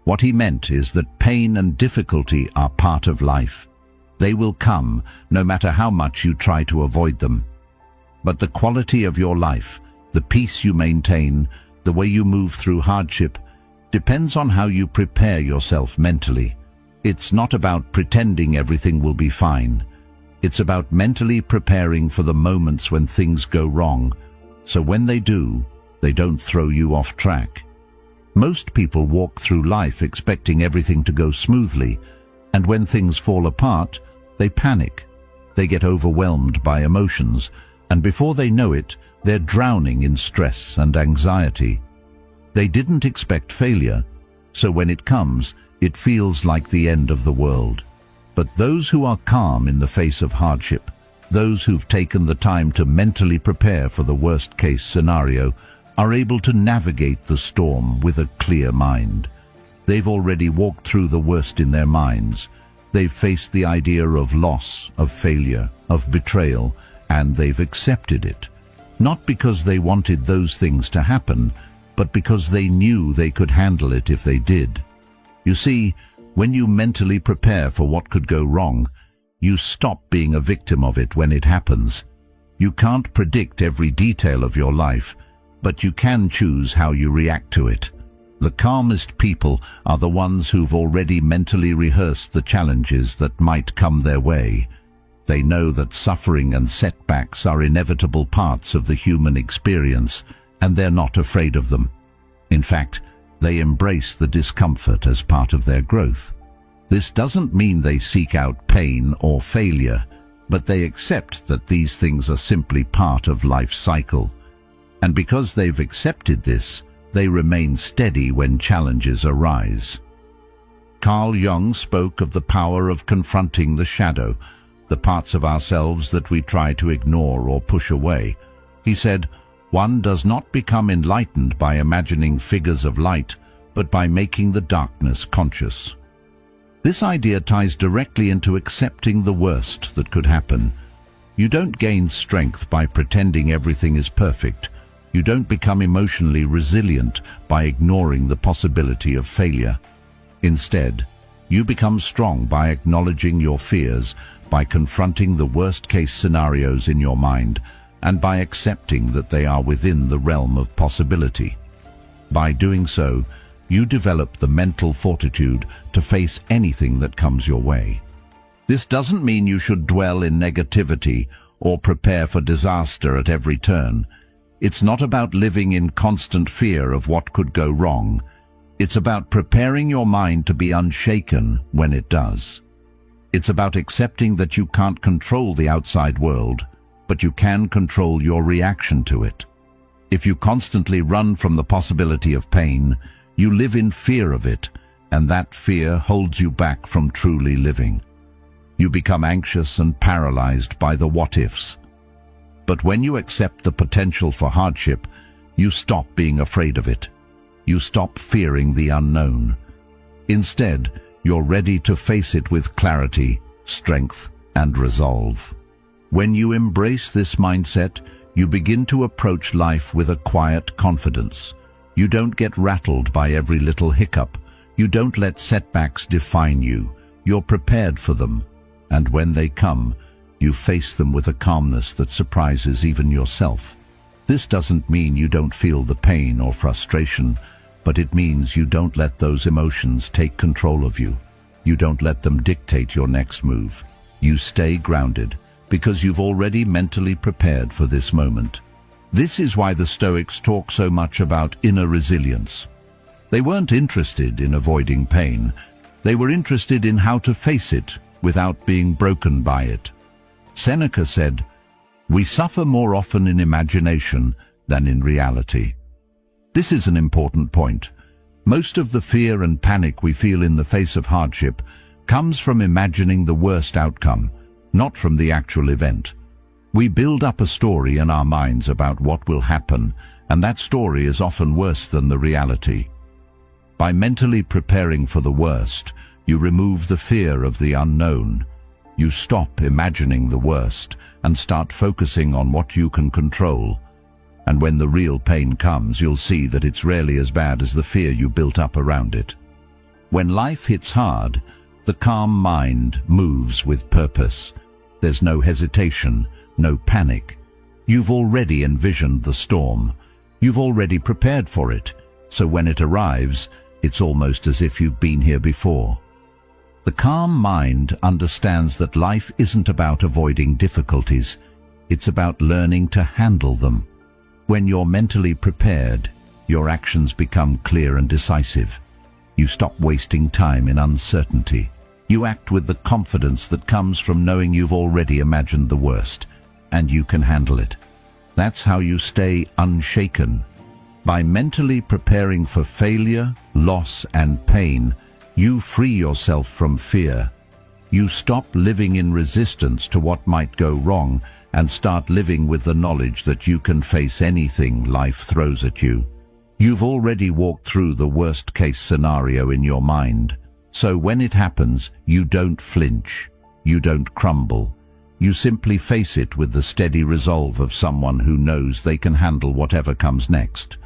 Speaker 1: What he meant is that pain and difficulty are part of life. They will come, no matter how much you try to avoid them. But the quality of your life, the peace you maintain, the way you move through hardship, depends on how you prepare yourself mentally. It's not about pretending everything will be fine. It's about mentally preparing for the moments when things go wrong, so when they do, they don't throw you off track. Most people walk through life expecting everything to go smoothly, and when things fall apart, they panic. They get overwhelmed by emotions, and before they know it, they're drowning in stress and anxiety. They didn't expect failure, so when it comes, it feels like the end of the world. But those who are calm in the face of hardship, those who've taken the time to mentally prepare for the worst-case scenario, are able to navigate the storm with a clear mind. They've already walked through the worst in their minds. They've faced the idea of loss, of failure, of betrayal, and they've accepted it. Not because they wanted those things to happen, but because they knew they could handle it if they did. You see, when you mentally prepare for what could go wrong, You stop being a victim of it when it happens. You can't predict every detail of your life, but you can choose how you react to it. The calmest people are the ones who've already mentally rehearsed the challenges that might come their way. They know that suffering and setbacks are inevitable parts of the human experience, and they're not afraid of them. In fact, they embrace the discomfort as part of their growth. This doesn't mean they seek out pain or failure, but they accept that these things are simply part of life's cycle. And because they've accepted this, they remain steady when challenges arise. Carl Jung spoke of the power of confronting the shadow, the parts of ourselves that we try to ignore or push away. He said, "One does not become enlightened by imagining figures of light, but by making the darkness conscious." This idea ties directly into accepting the worst that could happen. You don't gain strength by pretending everything is perfect. You don't become emotionally resilient by ignoring the possibility of failure. Instead, you become strong by acknowledging your fears, by confronting the worst-case scenarios in your mind, and by accepting that they are within the realm of possibility. By doing so, you develop the mental fortitude to face anything that comes your way. This doesn't mean you should dwell in negativity or prepare for disaster at every turn. It's not about living in constant fear of what could go wrong. It's about preparing your mind to be unshaken when it does. It's about accepting that you can't control the outside world, but you can control your reaction to it. If you constantly run from the possibility of pain, you live in fear of it, and that fear holds you back from truly living. You become anxious and paralyzed by the what-ifs. But when you accept the potential for hardship, you stop being afraid of it. You stop fearing the unknown. Instead, you're ready to face it with clarity, strength, and resolve. When you embrace this mindset, you begin to approach life with a quiet confidence. You don't get rattled by every little hiccup. You don't let setbacks define you. You're prepared for them. And when they come, you face them with a calmness that surprises even yourself. This doesn't mean you don't feel the pain or frustration, but it means you don't let those emotions take control of you. You don't let them dictate your next move. You stay grounded because you've already mentally prepared for this moment. This is why the Stoics talk so much about inner resilience. They weren't interested in avoiding pain. They were interested in how to face it without being broken by it. Seneca said, "We suffer more often in imagination than in reality." This is an important point. Most of the fear and panic we feel in the face of hardship comes from imagining the worst outcome, not from the actual event. We build up a story in our minds about what will happen, and that story is often worse than the reality. By mentally preparing for the worst, you remove the fear of the unknown. You stop imagining the worst and start focusing on what you can control. And when the real pain comes, you'll see that it's rarely as bad as the fear you built up around it. When life hits hard, the calm mind moves with purpose. There's no hesitation, no panic. You've already envisioned the storm. You've already prepared for it. So when it arrives, it's almost as if you've been here before. The calm mind understands that life isn't about avoiding difficulties. It's about learning to handle them. When you're mentally prepared, your actions become clear and decisive. You stop wasting time in uncertainty. You act with the confidence that comes from knowing you've already imagined the worst, and you can handle it. That's how you stay unshaken. By mentally preparing for failure, loss, and pain, you free yourself from fear. You stop living in resistance to what might go wrong and start living with the knowledge that you can face anything life throws at you. You've already walked through the worst-case scenario in your mind, so when it happens, you don't flinch, you don't crumble. You simply face it with the steady resolve of someone who knows they can handle whatever comes next.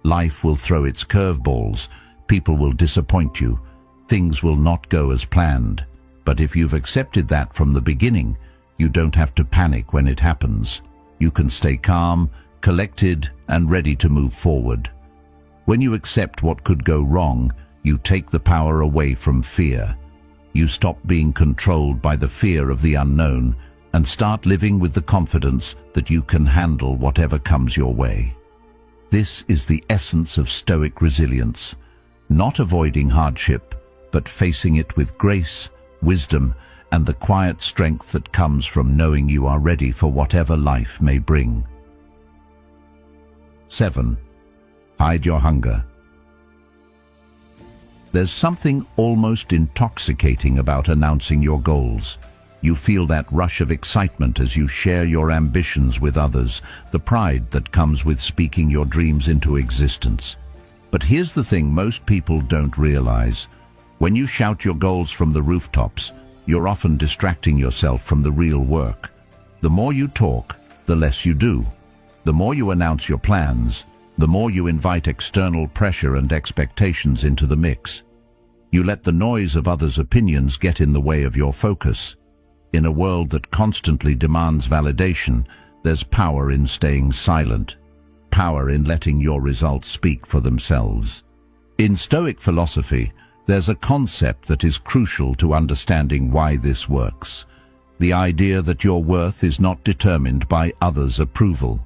Speaker 1: Life will throw its curveballs, people will disappoint you, things will not go as planned. But if you've accepted that from the beginning, you don't have to panic when it happens. You can stay calm, collected, and ready to move forward. When you accept what could go wrong, you take the power away from fear. You stop being controlled by the fear of the unknown and start living with the confidence that you can handle whatever comes your way. This is the essence of Stoic resilience, not avoiding hardship, but facing it with grace, wisdom, and the quiet strength that comes from knowing you are ready for whatever life may bring. 7. Hide your hunger. There's something almost intoxicating about announcing your goals. You feel that rush of excitement as you share your ambitions with others, the pride that comes with speaking your dreams into existence. But here's the thing most people don't realize. When you shout your goals from the rooftops, you're often distracting yourself from the real work. The more you talk, the less you do. The more you announce your plans, the more you invite external pressure and expectations into the mix. You let the noise of others' opinions get in the way of your focus. In a world that constantly demands validation, there's power in staying silent, power in letting your results speak for themselves. In Stoic philosophy, there's a concept that is crucial to understanding why this works. The idea that your worth is not determined by others' approval.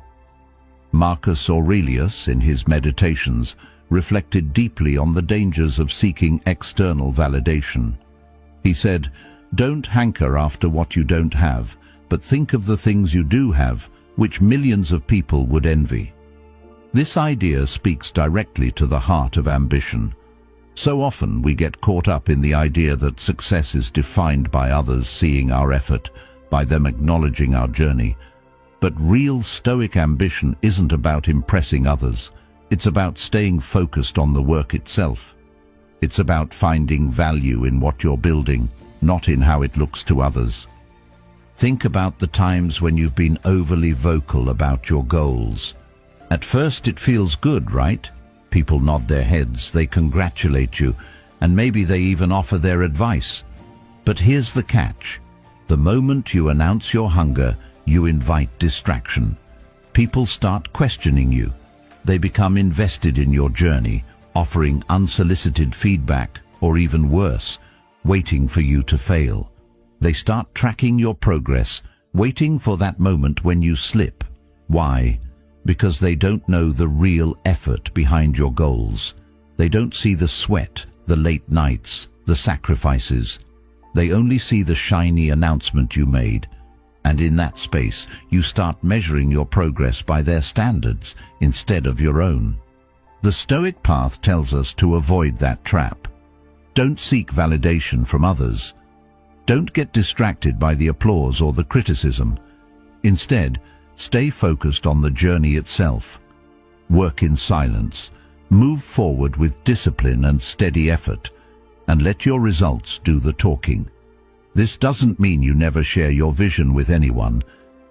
Speaker 1: Marcus Aurelius, in his Meditations, reflected deeply on the dangers of seeking external validation. He said, "Don't hanker after what you don't have, but think of the things you do have, which millions of people would envy." This idea speaks directly to the heart of ambition. So often we get caught up in the idea that success is defined by others seeing our effort, by them acknowledging our journey. But real Stoic ambition isn't about impressing others. It's about staying focused on the work itself. It's about finding value in what you're building, not in how it looks to others. Think about the times when you've been overly vocal about your goals. At first it feels good, right? People nod their heads, they congratulate you, and maybe they even offer their advice. But here's the catch. The moment you announce your hunger, you invite distraction. People start questioning you. They become invested in your journey, offering unsolicited feedback, or even worse, waiting for you to fail. They start tracking your progress, waiting for that moment when you slip. Why? Because they don't know the real effort behind your goals. They don't see the sweat, the late nights, the sacrifices. They only see the shiny announcement you made. And in that space, you start measuring your progress by their standards instead of your own. The Stoic path tells us to avoid that trap. Don't seek validation from others. Don't get distracted by the applause or the criticism. Instead, stay focused on the journey itself. Work in silence. Move forward with discipline and steady effort, and let your results do the talking. This doesn't mean you never share your vision with anyone.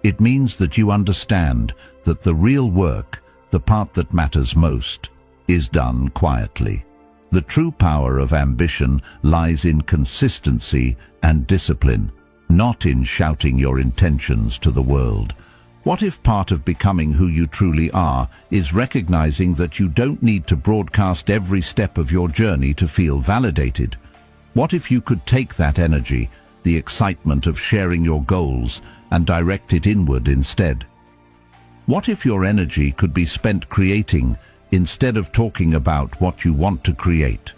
Speaker 1: It means that you understand that the real work, the part that matters most, is done quietly. The true power of ambition lies in consistency and discipline, not in shouting your intentions to the world. What if part of becoming who you truly are is recognizing that you don't need to broadcast every step of your journey to feel validated? What if you could take that energy, the excitement of sharing your goals, and direct it inward instead? What if your energy could be spent creating instead of talking about what you want to create?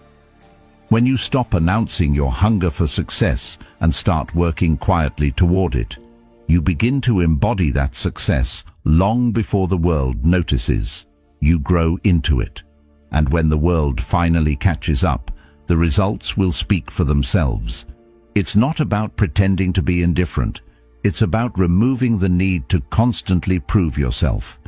Speaker 1: When you stop announcing your hunger for success and start working quietly toward it, you begin to embody that success long before the world notices. You grow into it. And when the world finally catches up, the results will speak for themselves. It's not about pretending to be indifferent. It's about removing the need to constantly prove yourself.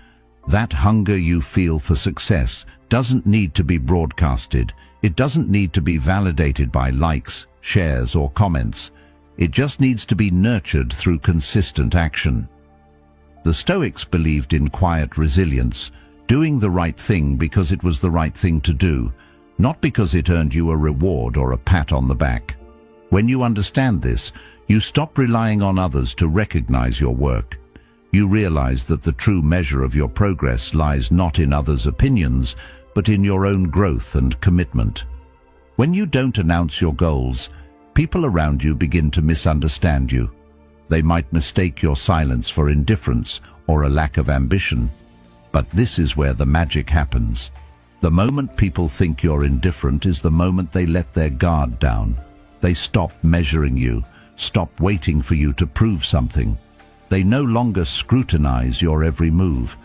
Speaker 1: That hunger you feel for success doesn't need to be broadcasted. It doesn't need to be validated by likes, shares, or comments. It just needs to be nurtured through consistent action. The Stoics believed in quiet resilience, doing the right thing because it was the right thing to do, not because it earned you a reward or a pat on the back. When you understand this, you stop relying on others to recognize your work. You realize that the true measure of your progress lies not in others' opinions, but in your own growth and commitment. When you don't announce your goals, people around you begin to misunderstand you. They might mistake your silence for indifference or a lack of ambition. But this is where the magic happens. The moment people think you're indifferent is the moment they let their guard down. They stop measuring you, stop waiting for you to prove something. They no longer scrutinize your every move.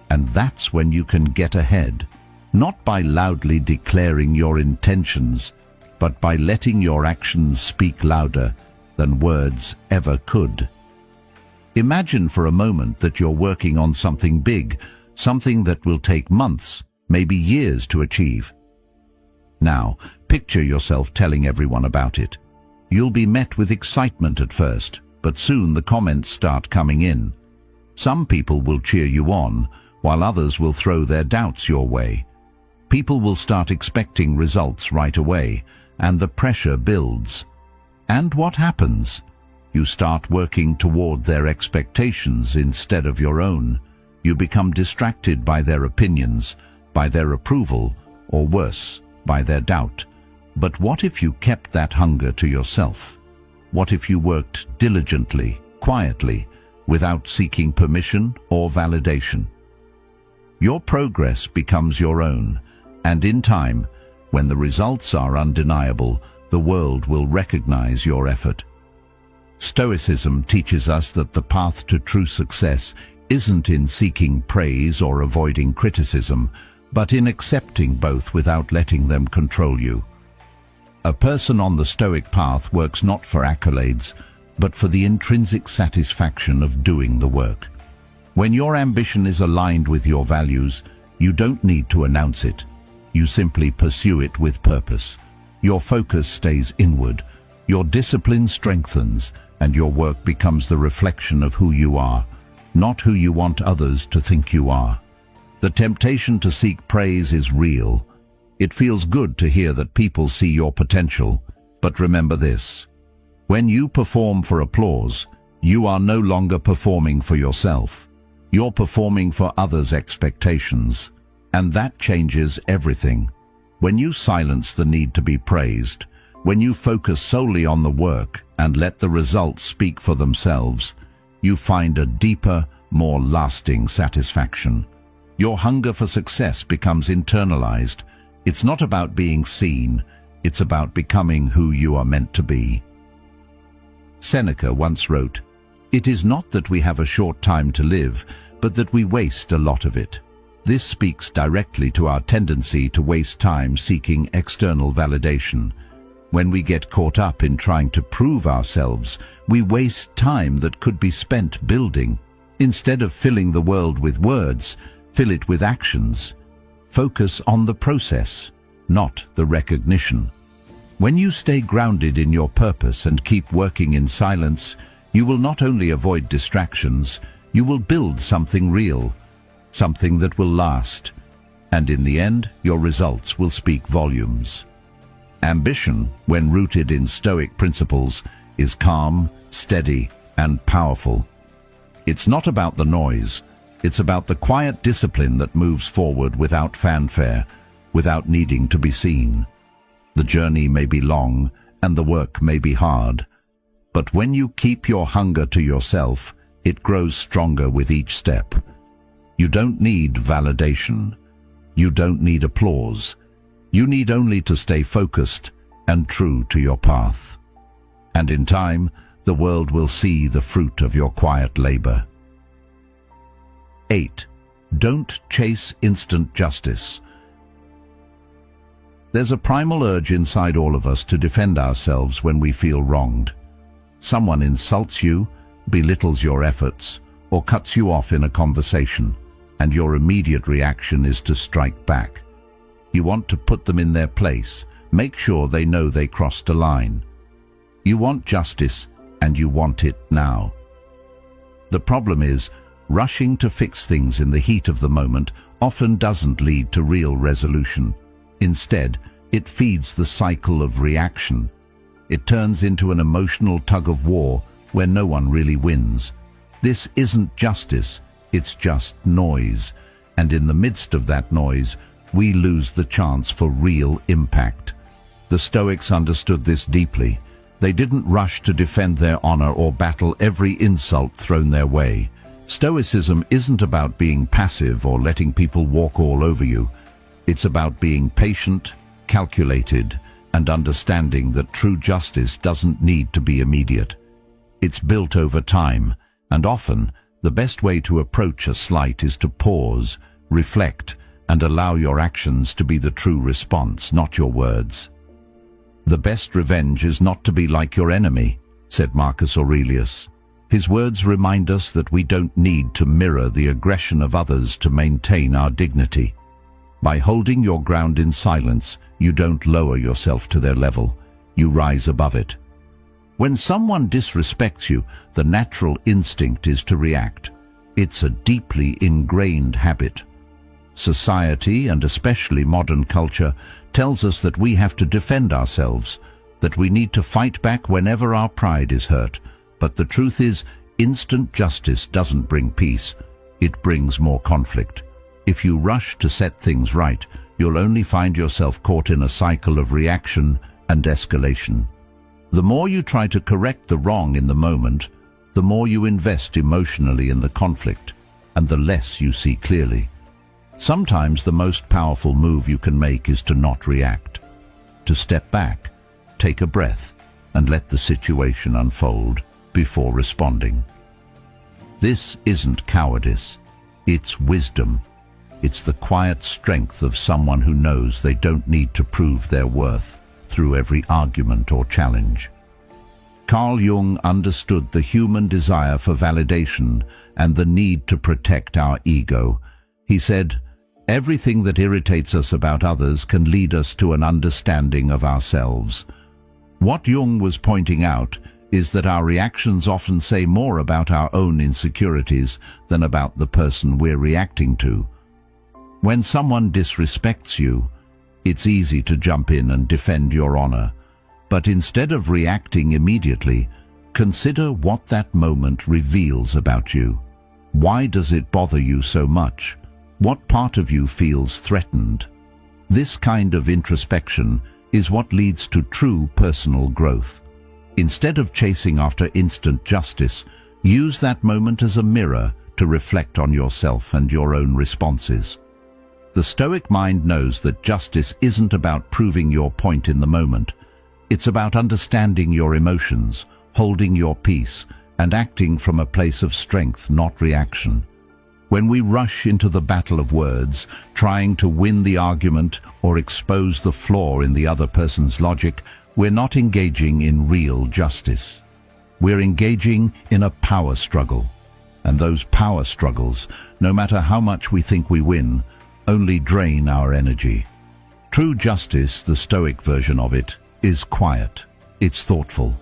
Speaker 1: And that's when you can get ahead. Not by loudly declaring your intentions, but by letting your actions speak louder than words ever could. Imagine for a moment that you're working on something big, something that will take months, maybe years to achieve. Now, picture yourself telling everyone about it. You'll be met with excitement at first, but soon the comments start coming in. Some people will cheer you on, while others will throw their doubts your way. People will start expecting results right away, and the pressure builds. And what happens? You start working toward their expectations instead of your own. You become distracted by their opinions, by their approval, or worse, by their doubt. But what if you kept that hunger to yourself? What if you worked diligently, quietly, without seeking permission or validation? Your progress becomes your own, and in time, when the results are undeniable, the world will recognize your effort. Stoicism teaches us that the path to true success isn't in seeking praise or avoiding criticism, but in accepting both without letting them control you. A person on the Stoic path works not for accolades, but for the intrinsic satisfaction of doing the work. When your ambition is aligned with your values, you don't need to announce it. You simply pursue it with purpose. Your focus stays inward, your discipline strengthens, and your work becomes the reflection of who you are, not who you want others to think you are. The temptation to seek praise is real. It feels good to hear that people see your potential, but remember this. When you perform for applause, you are no longer performing for yourself. You're performing for others' expectations, and that changes everything. When you silence the need to be praised, when you focus solely on the work and let the results speak for themselves, you find a deeper, more lasting satisfaction. Your hunger for success becomes internalized. It's not about being seen, it's about becoming who you are meant to be. Seneca once wrote, "It is not that we have a short time to live, but that we waste a lot of it." This speaks directly to our tendency to waste time seeking external validation. When we get caught up in trying to prove ourselves, we waste time that could be spent building. Instead of filling the world with words, fill it with actions. Focus on the process, not the recognition. When you stay grounded in your purpose and keep working in silence, you will not only avoid distractions, you will build something real, something that will last, and in the end, your results will speak volumes. Ambition, when rooted in Stoic principles, is calm, steady, and powerful. It's not about the noise, it's about the quiet discipline that moves forward without fanfare, without needing to be seen. The journey may be long, and the work may be hard, but when you keep your hunger to yourself, it grows stronger with each step. You don't need validation. You don't need applause. You need only to stay focused and true to your path. And in time, the world will see the fruit of your quiet labor. 8. Don't chase instant justice. There's a primal urge inside all of us to defend ourselves when we feel wronged. Someone insults you, belittles your efforts, or cuts you off in a conversation, and your immediate reaction is to strike back. You want to put them in their place, make sure they know they crossed a line. You want justice, and you want it now. The problem is, rushing to fix things in the heat of the moment often doesn't lead to real resolution. Instead, it feeds the cycle of reaction. It turns into an emotional tug-of-war where no one really wins. This isn't justice, it's just noise. And in the midst of that noise, we lose the chance for real impact. The Stoics understood this deeply. They didn't rush to defend their honor or battle every insult thrown their way. Stoicism isn't about being passive or letting people walk all over you. It's about being patient, calculated, and understanding that true justice doesn't need to be immediate. It's built over time, and often the best way to approach a slight is to pause, reflect, and allow your actions to be the true response, not your words. The best revenge is not to be like your enemy, said Marcus Aurelius. His words remind us that we don't need to mirror the aggression of others to maintain our dignity. By holding your ground in silence, you don't lower yourself to their level, you rise above it. When someone disrespects you, the natural instinct is to react. It's a deeply ingrained habit. Society, and especially modern culture, tells us that we have to defend ourselves, that we need to fight back whenever our pride is hurt. But the truth is, instant justice doesn't bring peace. It brings more conflict. If you rush to set things right, you'll only find yourself caught in a cycle of reaction and escalation. The more you try to correct the wrong in the moment, the more you invest emotionally in the conflict, and the less you see clearly. Sometimes the most powerful move you can make is to not react, to step back, take a breath, and let the situation unfold before responding. This isn't cowardice, it's wisdom. It's the quiet strength of someone who knows they don't need to prove their worth through every argument or challenge. Carl Jung understood the human desire for validation and the need to protect our ego. He said, "Everything that irritates us about others can lead us to an understanding of ourselves." What Jung was pointing out is that our reactions often say more about our own insecurities than about the person we're reacting to. When someone disrespects you, it's easy to jump in and defend your honor. But instead of reacting immediately, consider what that moment reveals about you. Why does it bother you so much? What part of you feels threatened? This kind of introspection is what leads to true personal growth. Instead of chasing after instant justice, use that moment as a mirror to reflect on yourself and your own responses. The Stoic mind knows that justice isn't about proving your point in the moment. It's about understanding your emotions, holding your peace, and acting from a place of strength, not reaction. When we rush into the battle of words, trying to win the argument or expose the flaw in the other person's logic, we're not engaging in real justice. We're engaging in a power struggle. And those power struggles, no matter how much we think we win, only drain our energy. True justice, the Stoic version of it, is quiet. It's thoughtful.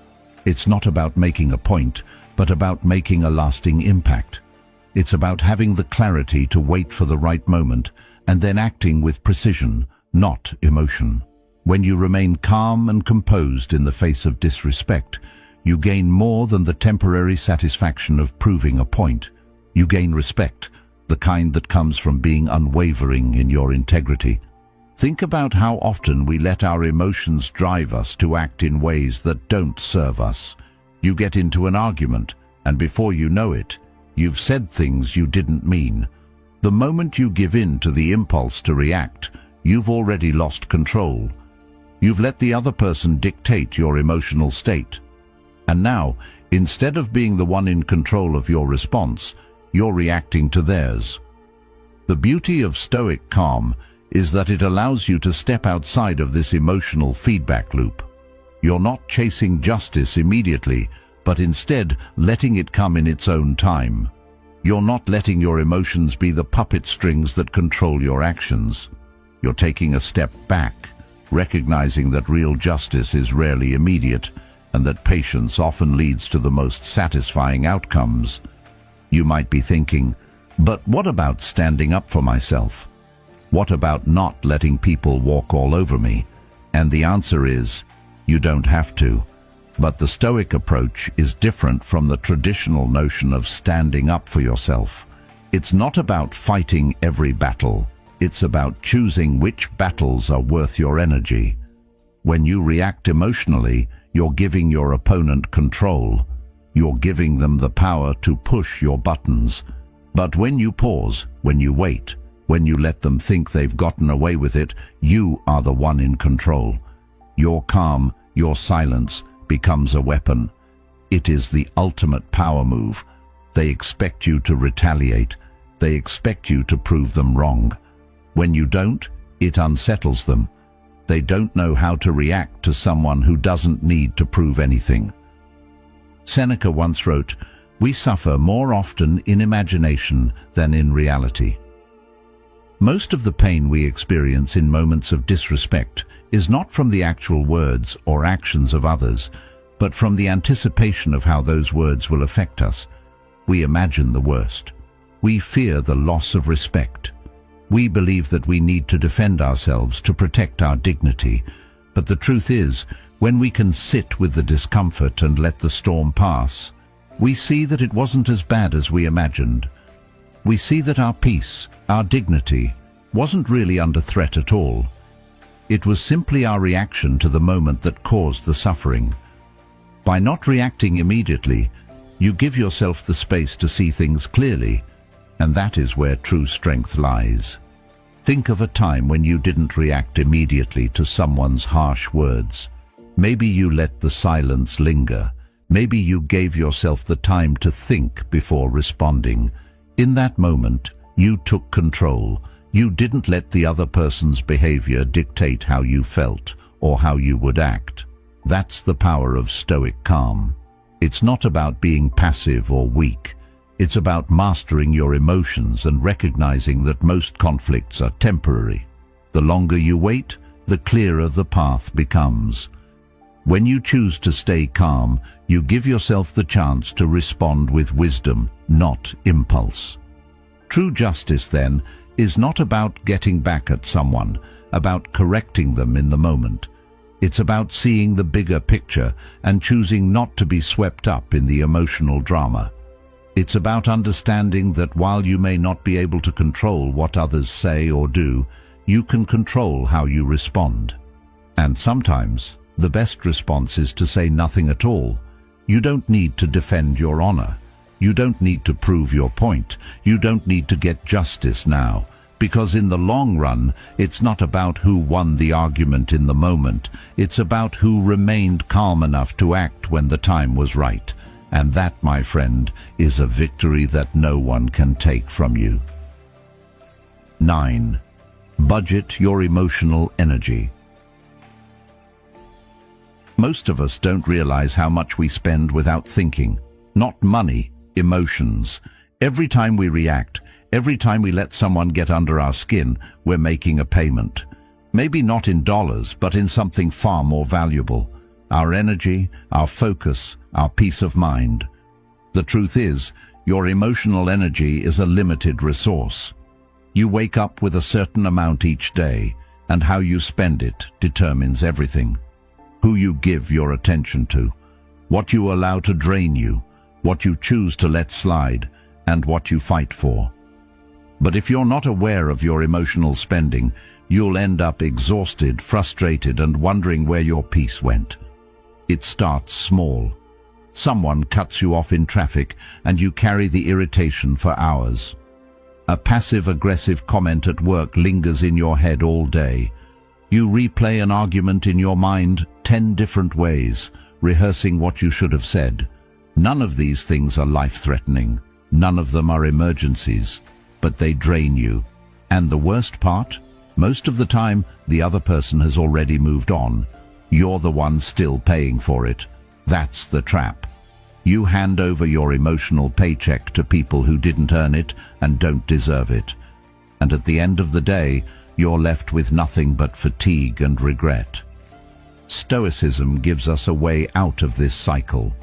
Speaker 1: It's not about making a point, but about making a lasting impact. It's about having the clarity to wait for the right moment and then acting with precision, not emotion. When you remain calm and composed in the face of disrespect, you gain more than the temporary satisfaction of proving a point. You gain respect, the kind that comes from being unwavering in your integrity. Think about how often we let our emotions drive us to act in ways that don't serve us. You get into an argument, and before you know it, you've said things you didn't mean. The moment you give in to the impulse to react, you've already lost control. You've let the other person dictate your emotional state. And now, instead of being the one in control of your response, you're reacting to theirs. The beauty of Stoic calm is that it allows you to step outside of this emotional feedback loop. You're not chasing justice immediately, but instead letting it come in its own time. You're not letting your emotions be the puppet strings that control your actions. You're taking a step back, recognizing that real justice is rarely immediate and that patience often leads to the most satisfying outcomes. You might be thinking, but what about standing up for myself? What about not letting people walk all over me? And the answer is, you don't have to. But the Stoic approach is different from the traditional notion of standing up for yourself. It's not about fighting every battle. It's about choosing which battles are worth your energy. When you react emotionally, you're giving your opponent control. You're giving them the power to push your buttons. But when you pause, when you wait, when you let them think they've gotten away with it, you are the one in control. Your calm, your silence, becomes a weapon. It is the ultimate power move. They expect you to retaliate. They expect you to prove them wrong. When you don't, it unsettles them. They don't know how to react to someone who doesn't need to prove anything. Seneca once wrote, "We suffer more often in imagination than in reality." Most of the pain we experience in moments of disrespect is not from the actual words or actions of others, but from the anticipation of how those words will affect us. We imagine the worst. We fear the loss of respect. We believe that we need to defend ourselves to protect our dignity. But the truth is, when we can sit with the discomfort and let the storm pass, we see that it wasn't as bad as we imagined. We see that our peace, our dignity, wasn't really under threat at all. It was simply our reaction to the moment that caused the suffering. By not reacting immediately, you give yourself the space to see things clearly, and that is where true strength lies. Think of a time when you didn't react immediately to someone's harsh words. Maybe you let the silence linger. Maybe you gave yourself the time to think before responding. In that moment, you took control. You didn't let the other person's behavior dictate how you felt or how you would act. That's the power of Stoic calm. It's not about being passive or weak. It's about mastering your emotions and recognizing that most conflicts are temporary. The longer you wait, the clearer the path becomes. When you choose to stay calm, you give yourself the chance to respond with wisdom, not impulse. True justice, then, is not about getting back at someone, about correcting them in the moment. It's about seeing the bigger picture and choosing not to be swept up in the emotional drama. It's about understanding that while you may not be able to control what others say or do, you can control how you respond. And sometimes, the best response is to say nothing at all. You don't need to defend your honor. You don't need to prove your point. You don't need to get justice now. Because in the long run, it's not about who won the argument in the moment. It's about who remained calm enough to act when the time was right. And that, my friend, is a victory that no one can take from you. 9. Budget your emotional energy. Most of us don't realize how much we spend without thinking. Not money, emotions. Every time we react, every time we let someone get under our skin, we're making a payment. Maybe not in dollars, but in something far more valuable. Our energy, our focus, our peace of mind. The truth is, your emotional energy is a limited resource. You wake up with a certain amount each day, and how you spend it determines everything. Who you give your attention to, what you allow to drain you, what you choose to let slide, and what you fight for. But if you're not aware of your emotional spending, you'll end up exhausted, frustrated, and wondering where your peace went. It starts small. Someone cuts you off in traffic, and you carry the irritation for hours. A passive-aggressive comment at work lingers in your head all day. You replay an argument in your mind 10 different ways, rehearsing what you should have said. None of these things are life-threatening. None of them are emergencies, but they drain you. And the worst part? Most of the time, the other person has already moved on. You're the one still paying for it. That's the trap. You hand over your emotional paycheck to people who didn't earn it and don't deserve it. And at the end of the day, you're left with nothing but fatigue and regret. Stoicism gives us a way out of this cycle.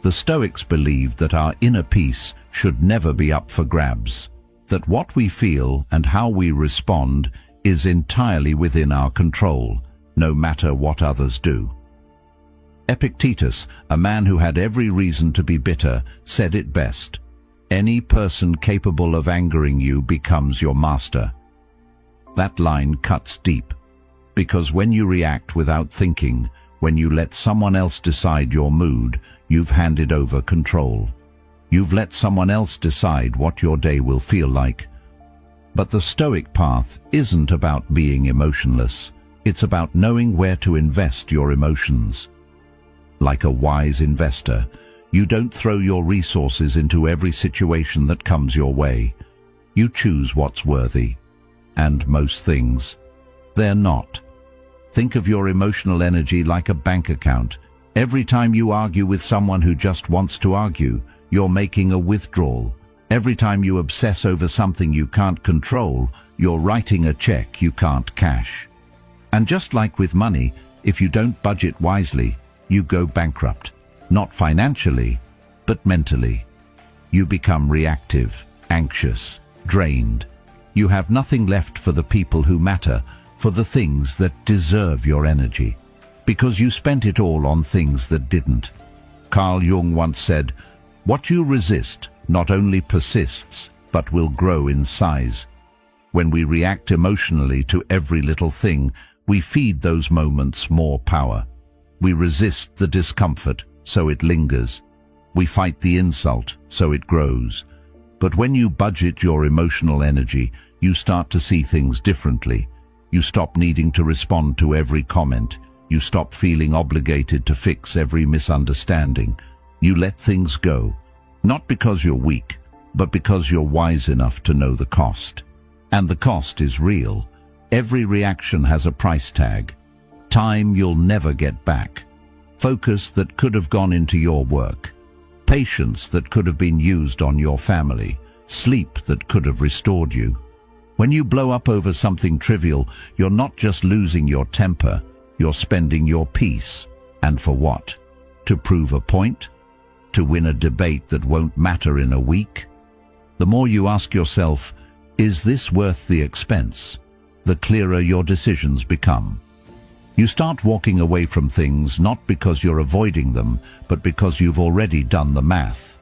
Speaker 1: The Stoics believed that our inner peace should never be up for grabs, that what we feel and how we respond is entirely within our control, no matter what others do. Epictetus, a man who had every reason to be bitter, said it best. Any person capable of angering you becomes your master. That line cuts deep, because when you react without thinking, when you let someone else decide your mood, you've handed over control. You've let someone else decide what your day will feel like. But the Stoic path isn't about being emotionless. It's about knowing where to invest your emotions. Like a wise investor, you don't throw your resources into every situation that comes your way. You choose what's worthy. And most things, they're not. Think of your emotional energy like a bank account. Every time you argue with someone who just wants to argue, you're making a withdrawal. Every time you obsess over something you can't control, you're writing a check you can't cash. And just like with money, if you don't budget wisely, you go bankrupt. Not financially, but mentally. You become reactive, anxious, drained. You have nothing left for the people who matter, for the things that deserve your energy, because you spent it all on things that didn't. Carl Jung once said, "What you resist not only persists, but will grow in size." When we react emotionally to every little thing, we feed those moments more power. We resist the discomfort, so it lingers. We fight the insult, so it grows. But when you budget your emotional energy, you start to see things differently. You stop needing to respond to every comment. You stop feeling obligated to fix every misunderstanding. You let things go, not because you're weak, but because you're wise enough to know the cost. And the cost is real. Every reaction has a price tag. Time you'll never get back. Focus that could have gone into your work. Patience that could have been used on your family. Sleep that could have restored you. When you blow up over something trivial, you're not just losing your temper, you're spending your peace. And for what? To prove a point? To win a debate that won't matter in a week? The more you ask yourself, is this worth the expense? The clearer your decisions become. You start walking away from things not because you're avoiding them, but because you've already done the math.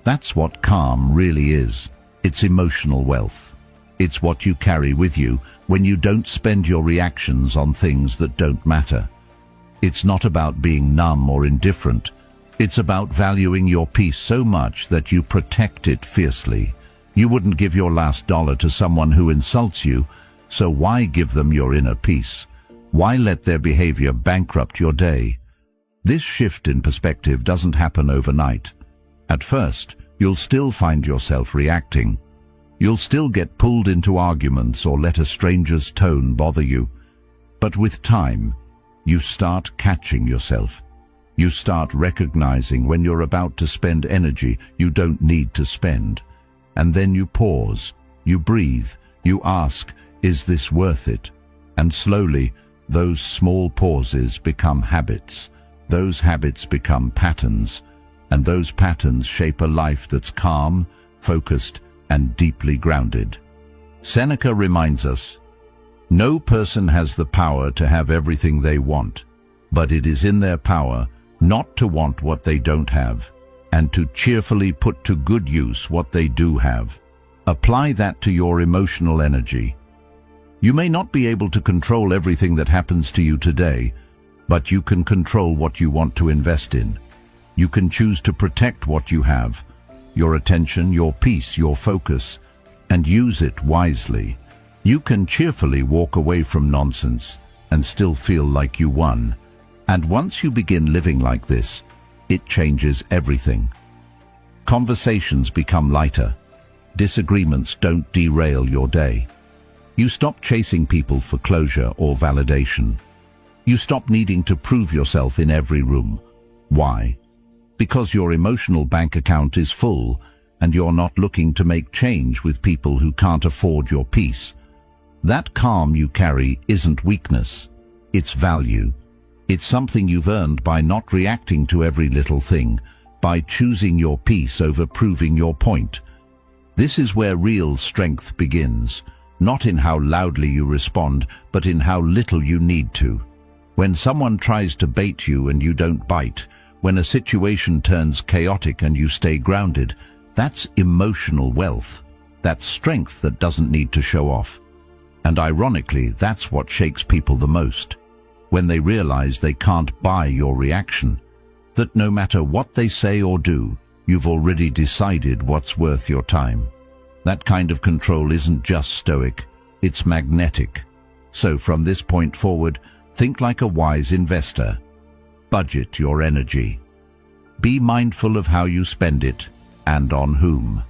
Speaker 1: That's what calm really is. It's emotional wealth. It's what you carry with you when you don't spend your reactions on things that don't matter. It's not about being numb or indifferent. It's about valuing your peace so much that you protect it fiercely. You wouldn't give your last dollar to someone who insults you, so why give them your inner peace? Why let their behavior bankrupt your day? This shift in perspective doesn't happen overnight. At first, you'll still find yourself reacting. You'll still get pulled into arguments or let a stranger's tone bother you. But with time, you start catching yourself. You start recognizing when you're about to spend energy you don't need to spend. And then you pause, you breathe, you ask, is this worth it? And slowly, those small pauses become habits. Those habits become patterns. And those patterns shape a life that's calm, focused, and deeply grounded. Seneca reminds us, no person has the power to have everything they want, but it is in their power not to want what they don't have, and to cheerfully put to good use what they do have. Apply that to your emotional energy. You may not be able to control everything that happens to you today, but you can control what you want to invest in. You can choose to protect what you have, your attention, your peace, your focus, and use it wisely. You can cheerfully walk away from nonsense and still feel like you won. And once you begin living like this, it changes everything. Conversations become lighter. Disagreements don't derail your day. You stop chasing people for closure or validation. You stop needing to prove yourself in every room. Why? Because your emotional bank account is full and you're not looking to make change with people who can't afford your peace. That calm you carry isn't weakness. It's value. It's something you've earned by not reacting to every little thing, by choosing your peace over proving your point. This is where real strength begins, not in how loudly you respond, but in how little you need to. When someone tries to bait you and you don't bite, when a situation turns chaotic and you stay grounded, that's emotional wealth. That's strength that doesn't need to show off. And ironically, that's what shakes people the most. When they realize they can't buy your reaction, that no matter what they say or do, you've already decided what's worth your time. That kind of control isn't just stoic, it's magnetic. So from this point forward, think like a wise investor. Budget your energy. Be mindful of how you spend it and on whom.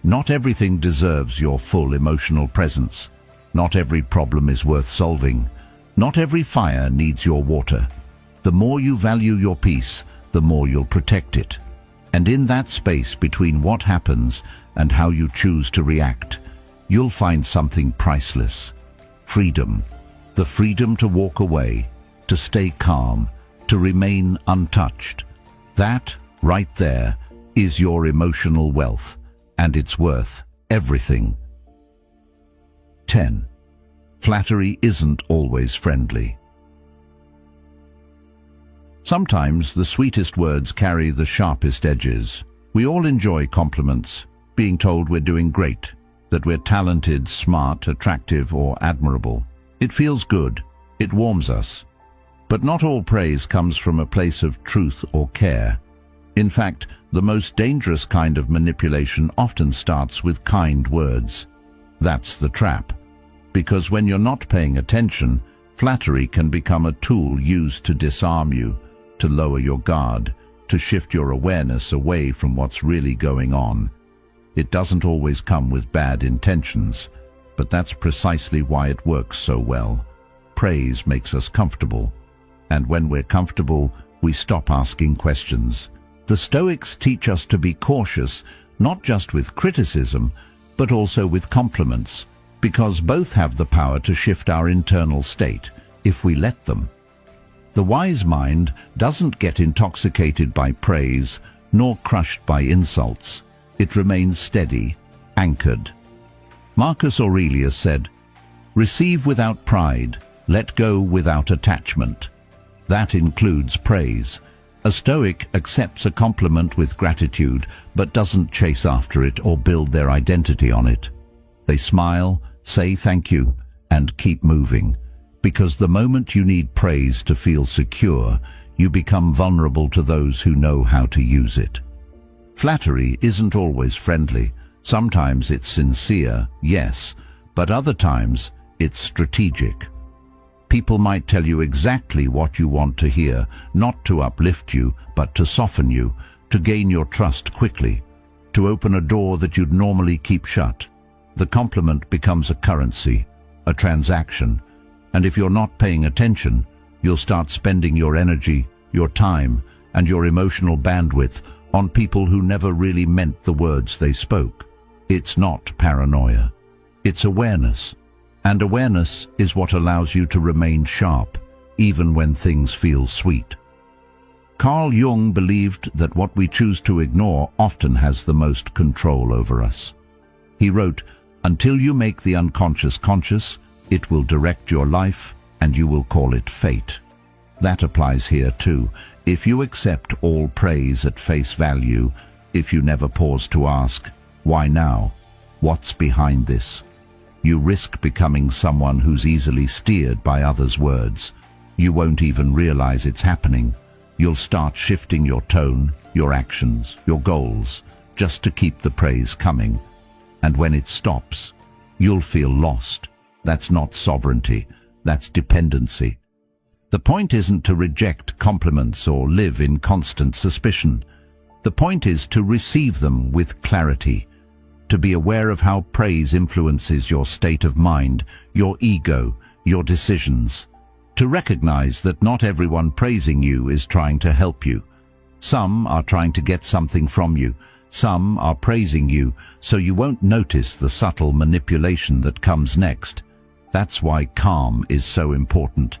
Speaker 1: Not everything deserves your full emotional presence. Not every problem is worth solving. Not every fire needs your water. The more you value your peace, the more you'll protect it. And in that space between what happens and how you choose to react, you'll find something priceless. Freedom. The freedom to walk away, to stay calm, to remain untouched. That, right there, is your emotional wealth, and it's worth everything. 10. Flattery isn't always friendly. Sometimes the sweetest words carry the sharpest edges. We all enjoy compliments, being told we're doing great, that we're talented, smart, attractive, or admirable. It feels good. It warms us. But not all praise comes from a place of truth or care. In fact, the most dangerous kind of manipulation often starts with kind words. That's the trap. Because when you're not paying attention, flattery can become a tool used to disarm you, to lower your guard, to shift your awareness away from what's really going on. It doesn't always come with bad intentions, but that's precisely why it works so well. Praise makes us comfortable, and when we're comfortable, we stop asking questions. The Stoics teach us to be cautious, not just with criticism, but also with compliments, because both have the power to shift our internal state, if we let them. The wise mind doesn't get intoxicated by praise, nor crushed by insults. It remains steady, anchored. Marcus Aurelius said, "Receive without pride, let go without attachment." That includes praise. A Stoic accepts a compliment with gratitude, but doesn't chase after it or build their identity on it. They smile, say thank you, and keep moving. Because the moment you need praise to feel secure, you become vulnerable to those who know how to use it. Flattery isn't always friendly. Sometimes it's sincere, yes, but other times it's strategic. People might tell you exactly what you want to hear, not to uplift you, but to soften you, to gain your trust quickly, to open a door that you'd normally keep shut. The compliment becomes a currency, a transaction, and if you're not paying attention, you'll start spending your energy, your time, and your emotional bandwidth on people who never really meant the words they spoke. It's not paranoia. It's awareness. And awareness is what allows you to remain sharp, even when things feel sweet. Carl Jung believed that what we choose to ignore often has the most control over us. He wrote, "Until you make the unconscious conscious, it will direct your life, and you will call it fate." That applies here too. If you accept all praise at face value, if you never pause to ask, why now? What's behind this? You risk becoming someone who's easily steered by others' words. You won't even realize it's happening. You'll start shifting your tone, your actions, your goals, just to keep the praise coming. And when it stops, you'll feel lost. That's not sovereignty, that's dependency. The point isn't to reject compliments or live in constant suspicion. The point is to receive them with clarity, to be aware of how praise influences your state of mind, your ego, your decisions, to recognize that not everyone praising you is trying to help you. Some are trying to get something from you. Some are praising you so you won't notice the subtle manipulation that comes next. That's why calm is so important.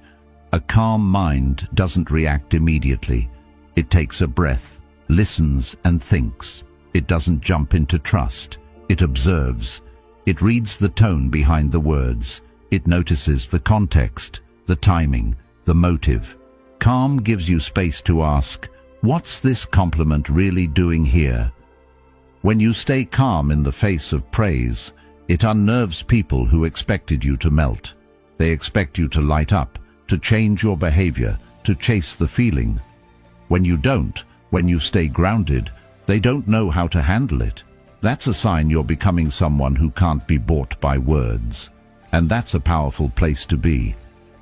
Speaker 1: A calm mind doesn't react immediately. It takes a breath, listens and thinks. It doesn't jump into trust. It observes. It reads the tone behind the words. It notices the context, the timing, the motive. Calm gives you space to ask, what's this compliment really doing here? When you stay calm in the face of praise, it unnerves people who expected you to melt. They expect you to light up, to change your behavior, to chase the feeling. When you don't, when you stay grounded, they don't know how to handle it. That's a sign you're becoming someone who can't be bought by words. And that's a powerful place to be,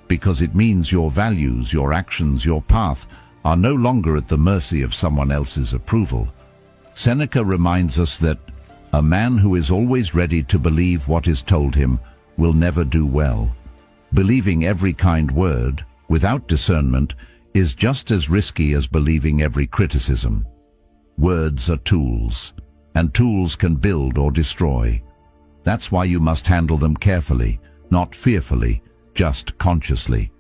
Speaker 1: because it means your values, your actions, your path are no longer at the mercy of someone else's approval. Seneca reminds us that a man who is always ready to believe what is told him will never do well. Believing every kind word, without discernment, is just as risky as believing every criticism. Words are tools, and tools can build or destroy. That's why you must handle them carefully, not fearfully, just consciously.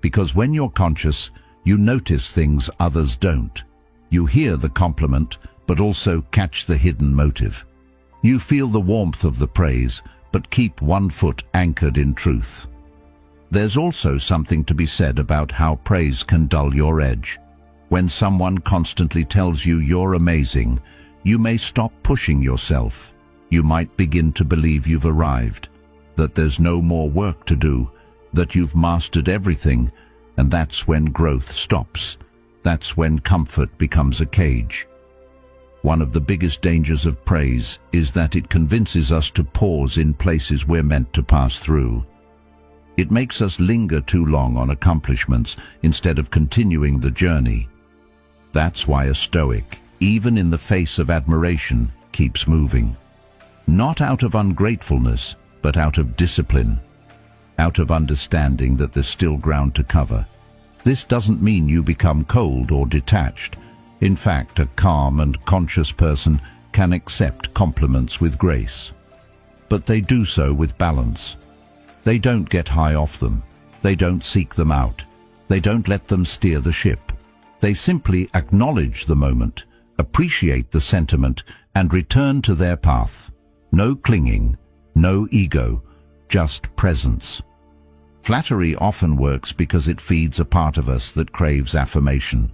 Speaker 1: Because when you're conscious, you notice things others don't. You hear the compliment, but also catch the hidden motive. You feel the warmth of the praise, but keep one foot anchored in truth. There's also something to be said about how praise can dull your edge. When someone constantly tells you you're amazing, you may stop pushing yourself. You might begin to believe you've arrived, that there's no more work to do, that you've mastered everything, and that's when growth stops. That's when comfort becomes a cage. One of the biggest dangers of praise is that it convinces us to pause in places we're meant to pass through. It makes us linger too long on accomplishments instead of continuing the journey. That's why a Stoic, even in the face of admiration, keeps moving. Not out of ungratefulness, but out of discipline, out of understanding that there's still ground to cover. This doesn't mean you become cold or detached. In fact, a calm and conscious person can accept compliments with grace. But they do so with balance. They don't get high off them. They don't seek them out. They don't let them steer the ship. They simply acknowledge the moment, appreciate the sentiment, and return to their path. No clinging, no ego, just presence. Flattery often works because it feeds a part of us that craves affirmation.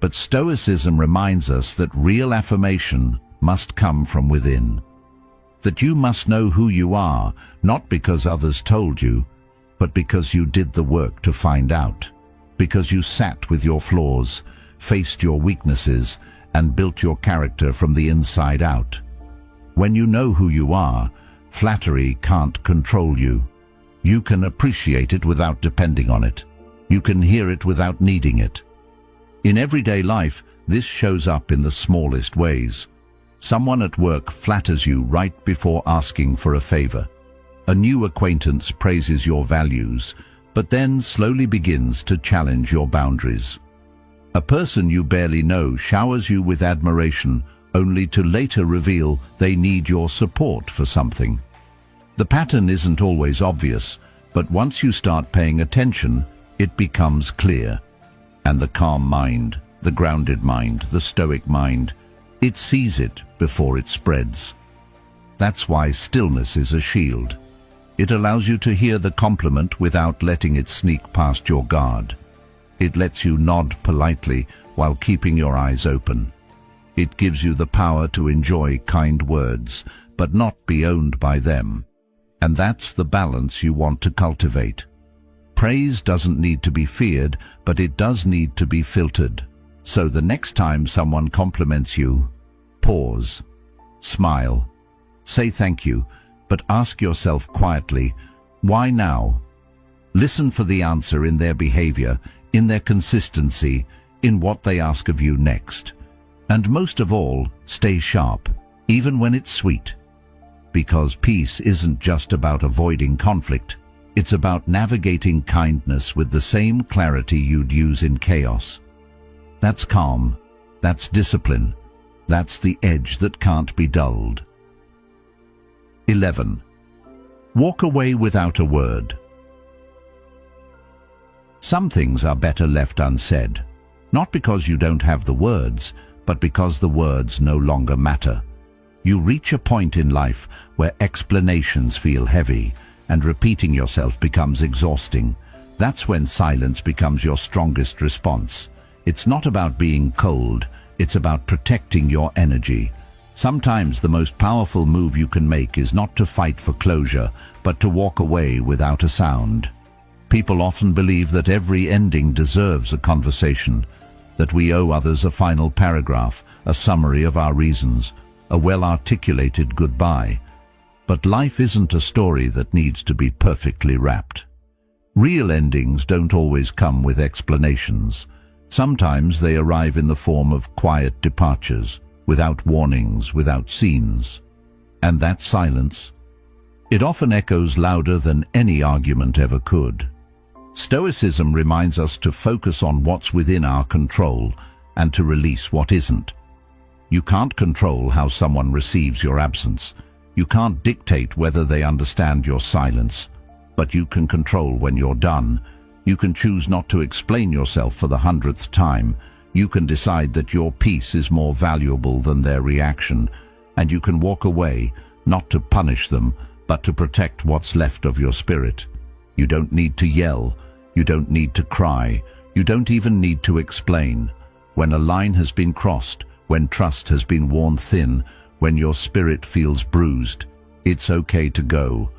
Speaker 1: But Stoicism reminds us that real affirmation must come from within. That you must know who you are, not because others told you, but because you did the work to find out. Because you sat with your flaws, faced your weaknesses, and built your character from the inside out. When you know who you are, flattery can't control you. You can appreciate it without depending on it. You can hear it without needing it. In everyday life, this shows up in the smallest ways. Someone at work flatters you right before asking for a favor. A new acquaintance praises your values, but then slowly begins to challenge your boundaries. A person you barely know showers you with admiration, only to later reveal they need your support for something. The pattern isn't always obvious, but once you start paying attention, it becomes clear. And the calm mind, the grounded mind, the stoic mind, it sees it before it spreads. That's why stillness is a shield. It allows you to hear the compliment without letting it sneak past your guard. It lets you nod politely while keeping your eyes open. It gives you the power to enjoy kind words, but not be owned by them. And that's the balance you want to cultivate. Praise doesn't need to be feared, but it does need to be filtered. So the next time someone compliments you, pause, smile, say thank you, but ask yourself quietly, why now? Listen for the answer in their behavior, in their consistency, in what they ask of you next. And most of all, stay sharp, even when it's sweet. Because peace isn't just about avoiding conflict. It's about navigating kindness with the same clarity you'd use in chaos. That's calm. That's discipline. That's the edge that can't be dulled. 11. Walk away without a word. Some things are better left unsaid, not because you don't have the words, but because the words no longer matter. You reach a point in life where explanations feel heavy, and repeating yourself becomes exhausting. That's when silence becomes your strongest response. It's not about being cold, it's about protecting your energy. Sometimes the most powerful move you can make is not to fight for closure, but to walk away without a sound. People often believe that every ending deserves a conversation, that we owe others a final paragraph, a summary of our reasons, a well-articulated goodbye. But life isn't a story that needs to be perfectly wrapped. Real endings don't always come with explanations. Sometimes they arrive in the form of quiet departures, without warnings, without scenes. And that silence, it often echoes louder than any argument ever could. Stoicism reminds us to focus on what's within our control and to release what isn't. You can't control how someone receives your absence. You can't dictate whether they understand your silence. But you can control when you're done. You can choose not to explain yourself for the 100th time. You can decide that your peace is more valuable than their reaction. And you can walk away, not to punish them, but to protect what's left of your spirit. You don't need to yell. You don't need to cry. You don't even need to explain. When a line has been crossed, when trust has been worn thin, when your spirit feels bruised, it's okay to go.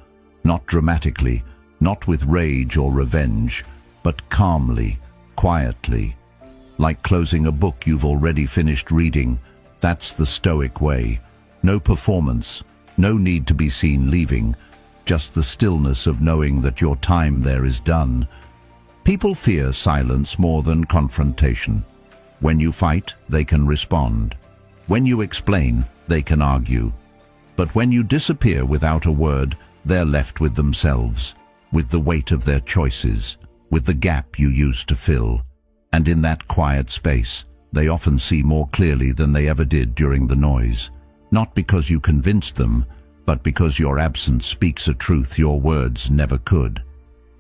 Speaker 1: Not dramatically, not with rage or revenge, but calmly, quietly. Like closing a book you've already finished reading. That's the Stoic way. No performance, no need to be seen leaving, just the stillness of knowing that your time there is done. People fear silence more than confrontation. When you fight, they can respond. When you explain, they can argue. But when you disappear without a word, they're left with themselves, with the weight of their choices, with the gap you used to fill. And in that quiet space, they often see more clearly than they ever did during the noise. Not because you convinced them, but because your absence speaks a truth your words never could.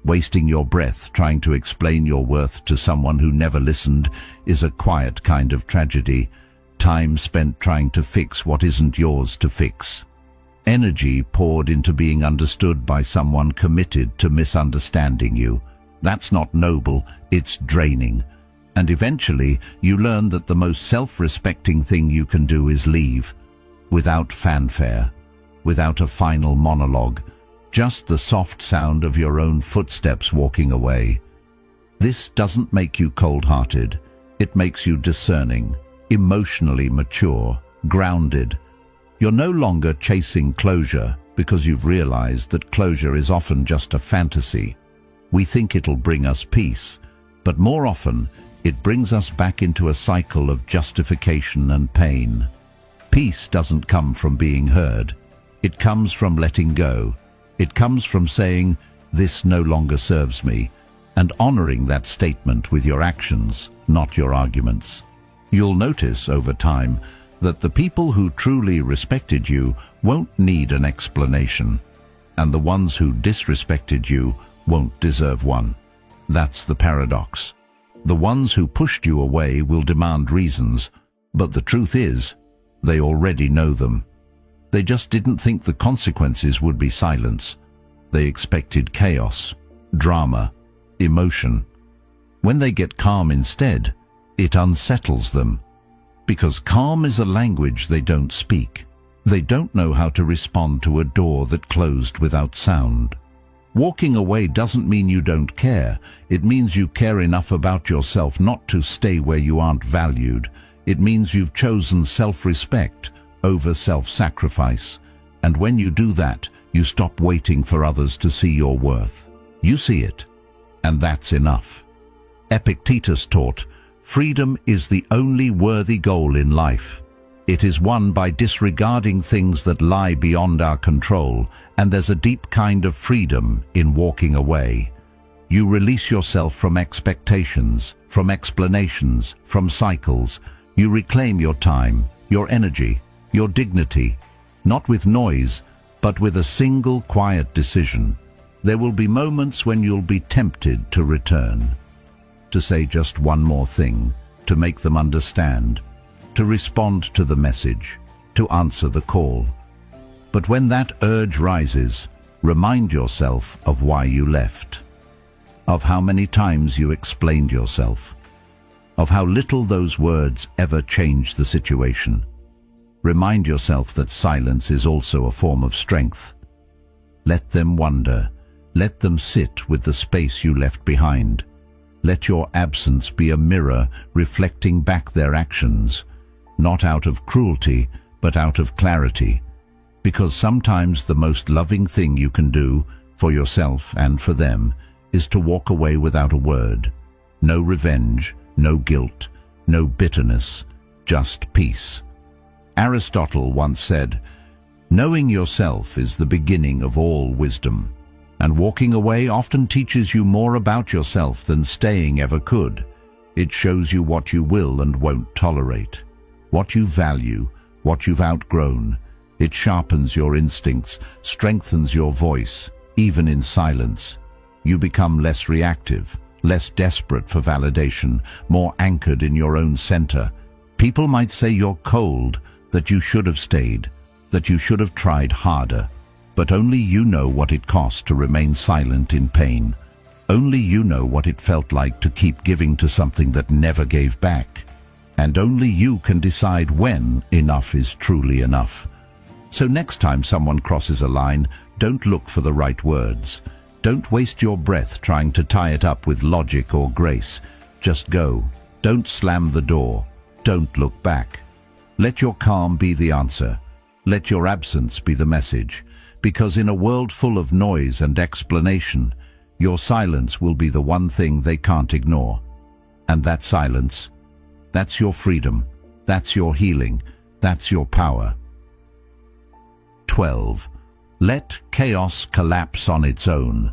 Speaker 1: Wasting your breath trying to explain your worth to someone who never listened is a quiet kind of tragedy. Time spent trying to fix what isn't yours to fix. Energy poured into being understood by someone committed to misunderstanding you. That's not noble, it's draining. And eventually, you learn that the most self-respecting thing you can do is leave. Without fanfare, without a final monologue, just the soft sound of your own footsteps walking away. This doesn't make you cold-hearted. It makes you discerning, emotionally mature, grounded. You're no longer chasing closure because you've realized that closure is often just a fantasy. We think it'll bring us peace, but more often it brings us back into a cycle of justification and pain. Peace doesn't come from being heard. It comes from letting go. It comes from saying, "This no longer serves me," and honoring that statement with your actions, not your arguments. You'll notice over time that the people who truly respected you won't need an explanation, and the ones who disrespected you won't deserve one. That's the paradox. The ones who pushed you away will demand reasons, but the truth is, they already know them. They just didn't think the consequences would be silence. They expected chaos, drama, emotion. When they get calm instead, it unsettles them. Because calm is a language they don't speak. They don't know how to respond to a door that closed without sound. Walking away doesn't mean you don't care. It means you care enough about yourself not to stay where you aren't valued. It means you've chosen self-respect over self-sacrifice. And when you do that, you stop waiting for others to see your worth. You see it, and that's enough. Epictetus taught, "Freedom is the only worthy goal in life. It is won by disregarding things that lie beyond our control, and there's a deep kind of freedom in walking away. You release yourself from expectations, from explanations, from cycles. You reclaim your time, your energy, your dignity, not with noise, but with a single quiet decision. There will be moments when you'll be tempted to return, to say just one more thing, to make them understand, to respond to the message, to answer the call. But when that urge rises, remind yourself of why you left. of how many times you explained yourself, of how little those words ever changed the situation. Remind yourself that silence is also a form of strength. Let them wonder. Let them sit with the space you left behind. Let your absence be a mirror reflecting back their actions, not out of cruelty, but out of clarity. Because sometimes the most loving thing you can do, for yourself and for them, is to walk away without a word. No revenge, no guilt, no bitterness, just peace. Aristotle once said, "Knowing yourself is the beginning of all wisdom." And walking away often teaches you more about yourself than staying ever could. It shows you what you will and won't tolerate, what you value, what you've outgrown. It sharpens your instincts, strengthens your voice, even in silence. You become less reactive, less desperate for validation, more anchored in your own center. People might say you're cold, that you should have stayed, that you should have tried harder. But only you know what it cost to remain silent in pain. Only you know what it felt like to keep giving to something that never gave back. And only you can decide when enough is truly enough. So next time someone crosses a line, don't look for the right words. Don't waste your breath trying to tie it up with logic or grace. Just go. Don't slam the door. Don't look back. Let your calm be the answer. Let your absence be the message. Because in a world full of noise and explanation, your silence will be the one thing they can't ignore. And that silence, that's your freedom, that's your healing, that's your power. 12. Let chaos collapse on its own.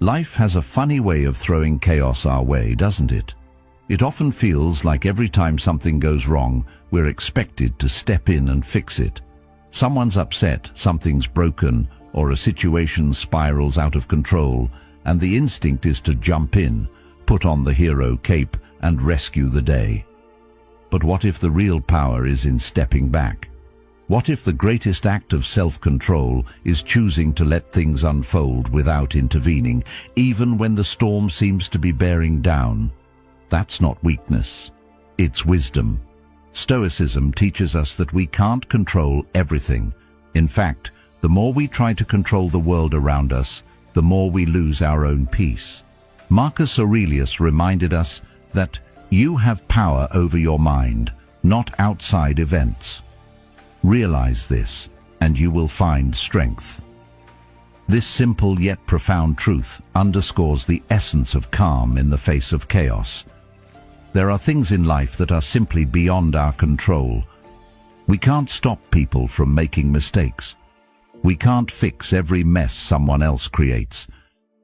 Speaker 1: Life has a funny way of throwing chaos our way, doesn't it? It often feels like every time something goes wrong, we're expected to step in and fix it. Someone's upset, something's broken, or a situation spirals out of control, and the instinct is to jump in, put on the hero cape, and rescue the day. But what if the real power is in stepping back? What if the greatest act of self-control is choosing to let things unfold without intervening, even when the storm seems to be bearing down? That's not weakness. It's wisdom. Stoicism teaches us that we can't control everything. In fact, the more we try to control the world around us, the more we lose our own peace. Marcus Aurelius reminded us that you have power over your mind, not outside events. Realize this, and you will find strength. This simple yet profound truth underscores the essence of calm in the face of chaos. There are things in life that are simply beyond our control. We can't stop people from making mistakes. We can't fix every mess someone else creates.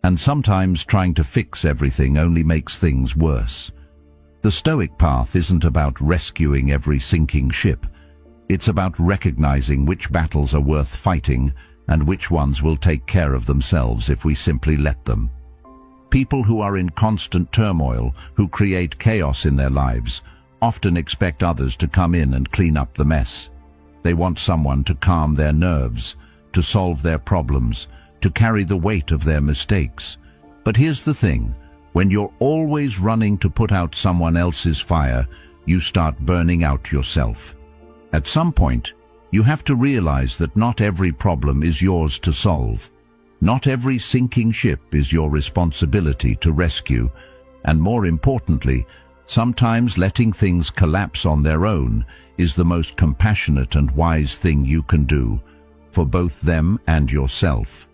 Speaker 1: And sometimes trying to fix everything only makes things worse. The Stoic path isn't about rescuing every sinking ship. It's about recognizing which battles are worth fighting and which ones will take care of themselves if we simply let them. People who are in constant turmoil, who create chaos in their lives, often expect others to come in and clean up the mess. They want someone to calm their nerves, to solve their problems, to carry the weight of their mistakes. But here's the thing, when you're always running to put out someone else's fire, you start burning out yourself. At some point, you have to realize that not every problem is yours to solve. Not every sinking ship is your responsibility to rescue, and more importantly, sometimes letting things collapse on their own is the most compassionate and wise thing you can do, for both them and yourself.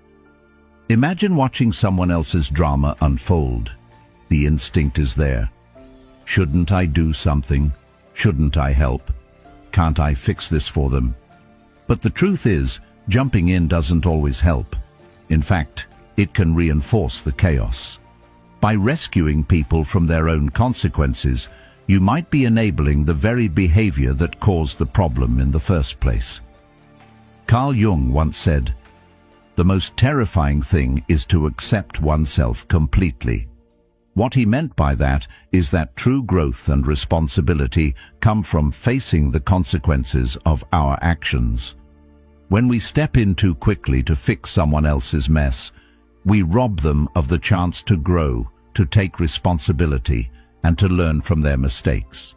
Speaker 1: Imagine watching someone else's drama unfold. The instinct is there. Shouldn't I do something? Shouldn't I help? Can't I fix this for them? But the truth is, jumping in doesn't always help. In fact, it can reinforce the chaos. By rescuing people from their own consequences, you might be enabling the very behavior that caused the problem in the first place. Carl Jung once said, "The most terrifying thing is to accept oneself completely." What he meant by that is that true growth and responsibility come from facing the consequences of our actions. When we step in too quickly to fix someone else's mess, We rob them of the chance to grow, to take responsibility, and to learn from their mistakes.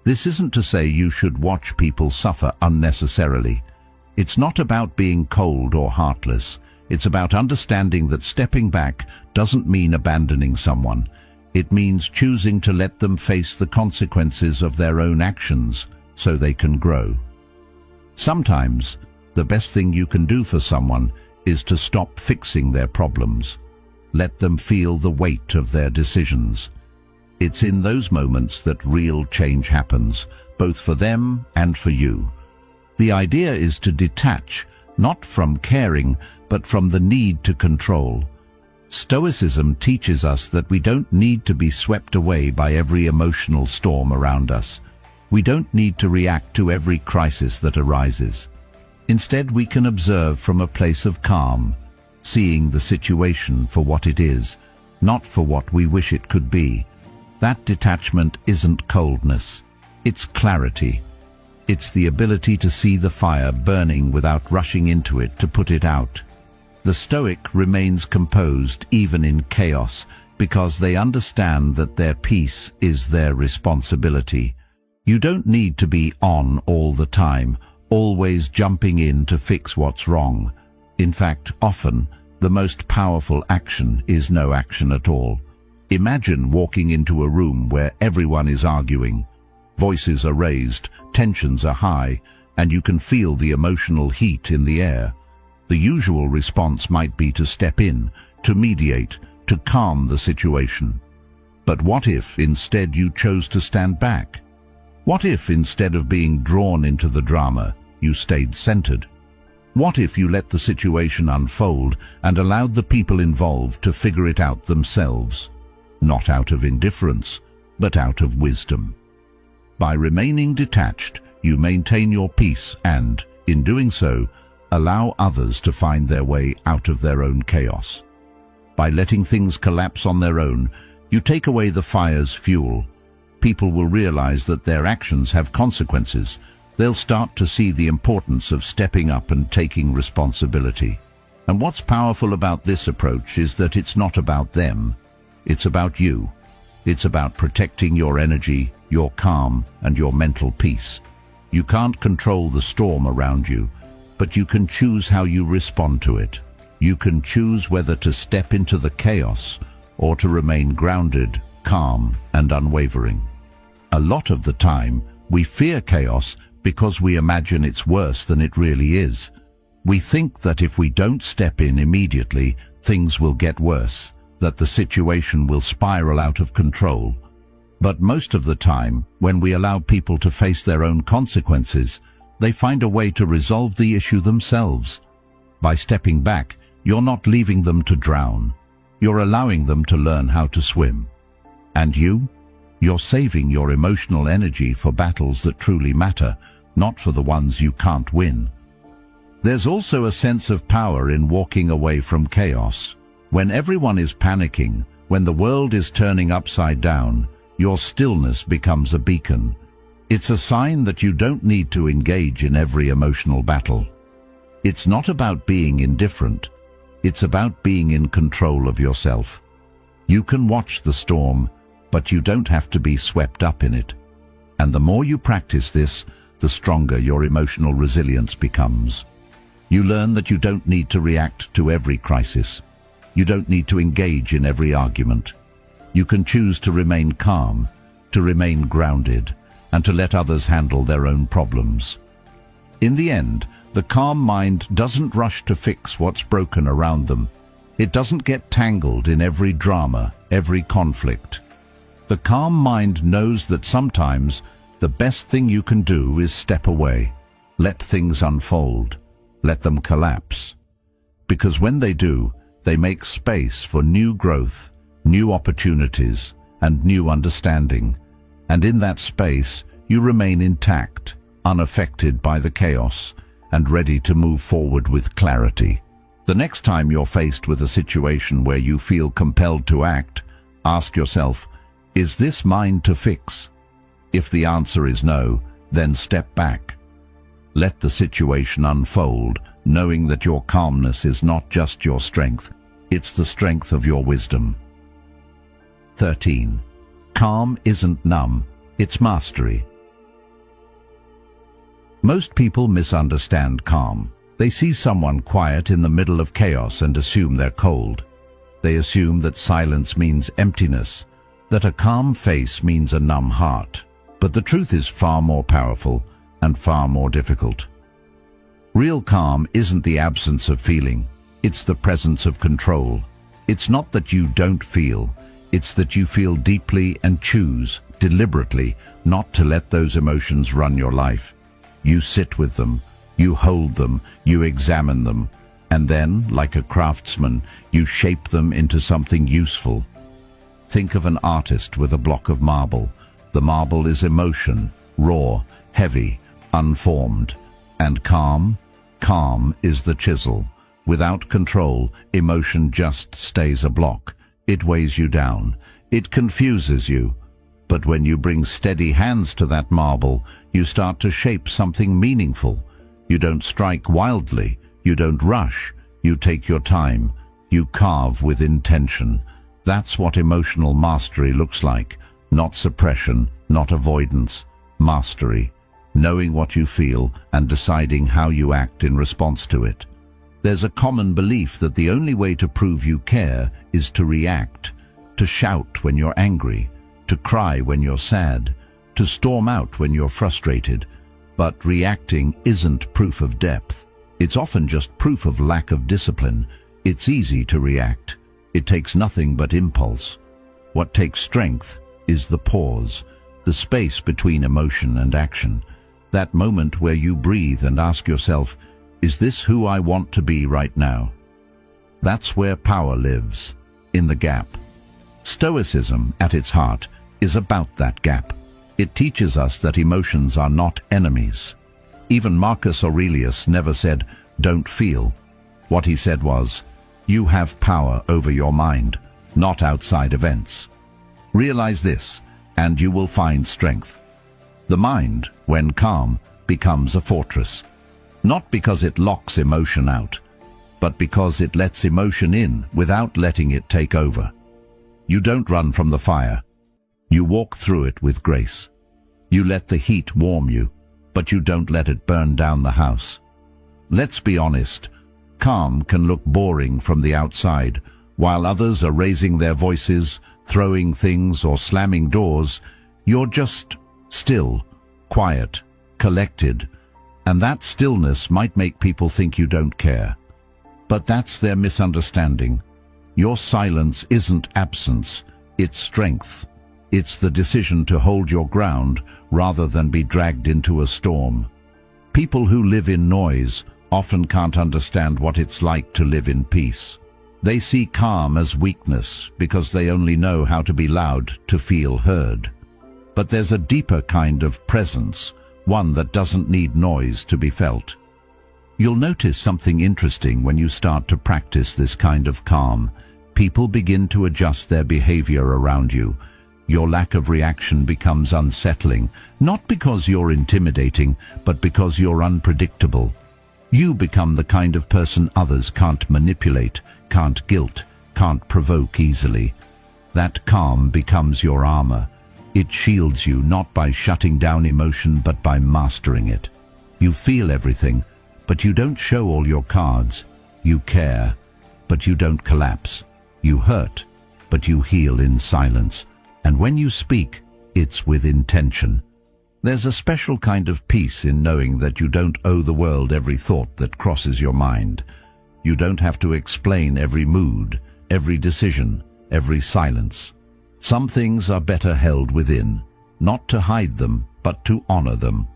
Speaker 1: This isn't to say you should watch people suffer unnecessarily. It's not about being cold or heartless. It's about understanding that stepping back doesn't mean abandoning someone. It means choosing to let them face the consequences of their own actions so they can grow. Sometimes, the best thing you can do for someone is to stop fixing their problems. Let them feel the weight of their decisions. It's in those moments that real change happens, both for them and for you. The idea is to detach, not from caring, but from the need to control. Stoicism teaches us that we don't need to be swept away by every emotional storm around us. We don't need to react to every crisis that arises. Instead, we can observe from a place of calm, seeing the situation for what it is, not for what we wish it could be. That detachment isn't coldness, it's clarity. It's the ability to see the fire burning without rushing into it to put it out. The Stoic remains composed even in chaos because they understand that their peace is their responsibility. You don't need to be on all the time, always jumping in to fix what's wrong. In fact, often, the most powerful action is no action at all. Imagine walking into a room where everyone is arguing. Voices are raised, tensions are high, and you can feel the emotional heat in the air. The usual response might be to step in, to mediate, to calm the situation. But what if instead you chose to stand back? What if instead of being drawn into the drama, you stayed centered? What if you let the situation unfold and allowed the people involved to figure it out themselves? Not out of indifference, but out of wisdom. By remaining detached, you maintain your peace and, in doing so, allow others to find their way out of their own chaos. By letting things collapse on their own, you take away the fire's fuel. People will realize that their actions have consequences. They'll start to see the importance of stepping up and taking responsibility. And what's powerful about this approach is that it's not about them. It's about you. It's about protecting your energy, your calm, and your mental peace. You can't control the storm around you, but you can choose how you respond to it. You can choose whether to step into the chaos or to remain grounded, calm, and unwavering. A lot of the time, we fear chaos because we imagine it's worse than it really is. We think that if we don't step in immediately, things will get worse, that the situation will spiral out of control. But most of the time, when we allow people to face their own consequences, they find a way to resolve the issue themselves. By stepping back, you're not leaving them to drown. You're allowing them to learn how to swim. And you're saving your emotional energy for battles that truly matter, not for the ones you can't win. There's also a sense of power in walking away from chaos. When everyone is panicking, when the world is turning upside down, your stillness becomes a beacon. It's a sign that you don't need to engage in every emotional battle. It's not about being indifferent. It's about being in control of yourself. You can watch the storm, but you don't have to be swept up in it. And the more you practice this, the stronger your emotional resilience becomes. You learn that you don't need to react to every crisis. You don't need to engage in every argument. You can choose to remain calm, to remain grounded, and to let others handle their own problems. In the end, the calm mind doesn't rush to fix what's broken around them. It doesn't get tangled in every drama, every conflict. The calm mind knows that sometimes the best thing you can do is step away, let things unfold, let them collapse. Because when they do, they make space for new growth, new opportunities, and new understanding. And in that space, you remain intact, unaffected by the chaos, and ready to move forward with clarity. The next time you're faced with a situation where you feel compelled to act, ask yourself, is this mine to fix? If the answer is no, then step back. Let the situation unfold, knowing that your calmness is not just your strength, It's the strength of your wisdom. 13. Calm isn't numb, it's mastery. Most people misunderstand calm. They see someone quiet in the middle of chaos and assume they're cold. They assume that silence means emptiness, that a calm face means a numb heart. But the truth is far more powerful and far more difficult. Real calm isn't the absence of feeling, it's the presence of control. It's not that you don't feel, it's that you feel deeply and choose, deliberately, not to let those emotions run your life. You sit with them, you hold them, you examine them, and then, like a craftsman, you shape them into something useful. Think of an artist with a block of marble. The marble is emotion, raw, heavy, unformed. And calm? Calm is the chisel. Without control, emotion just stays a block. It weighs you down. It confuses you. But when you bring steady hands to that marble, you start to shape something meaningful. You don't strike wildly. You don't rush. You take your time. You carve with intention. That's what emotional mastery looks like. Not suppression, not avoidance. Mastery. Knowing what you feel and deciding how you act in response to it. There's a common belief that the only way to prove you care is to react, to shout when you're angry, to cry when you're sad, to storm out when you're frustrated. But reacting isn't proof of depth. It's often just proof of lack of discipline. It's easy to react. It takes nothing but impulse. What takes strength is the pause, the space between emotion and action. That moment where you breathe and ask yourself, is this who I want to be right now? That's where power lives, in the gap. Stoicism, at its heart, is about that gap. It teaches us that emotions are not enemies. Even Marcus Aurelius never said, don't feel. What he said was, you have power over your mind, not outside events. Realize this, and you will find strength. The mind, when calm, becomes a fortress. Not because it locks emotion out, but because it lets emotion in without letting it take over. You don't run from the fire. You walk through it with grace. You let the heat warm you, but you don't let it burn down the house. Let's be honest. Calm can look boring from the outside. While others are raising their voices, throwing things, or slamming doors, you're just still, quiet, collected, and that stillness might make people think you don't care. But that's their misunderstanding. Your silence isn't absence, it's strength. It's the decision to hold your ground rather than be dragged into a storm. People who live in noise often can't understand what it's like to live in peace. They see calm as weakness because they only know how to be loud to feel heard. But there's a deeper kind of presence, one that doesn't need noise to be felt. You'll notice something interesting when you start to practice this kind of calm. People begin to adjust their behavior around you. Your lack of reaction becomes unsettling, not because you're intimidating, but because you're unpredictable. You become the kind of person others can't manipulate, can't guilt, can't provoke easily. That calm becomes your armor. It shields you not by shutting down emotion, but by mastering it. You feel everything, but you don't show all your cards. You care, but you don't collapse. You hurt, but you heal in silence. And when you speak, it's with intention. There's a special kind of peace in knowing that you don't owe the world every thought that crosses your mind. You don't have to explain every mood, every decision, every silence. Some things are better held within, not to hide them, but to honor them.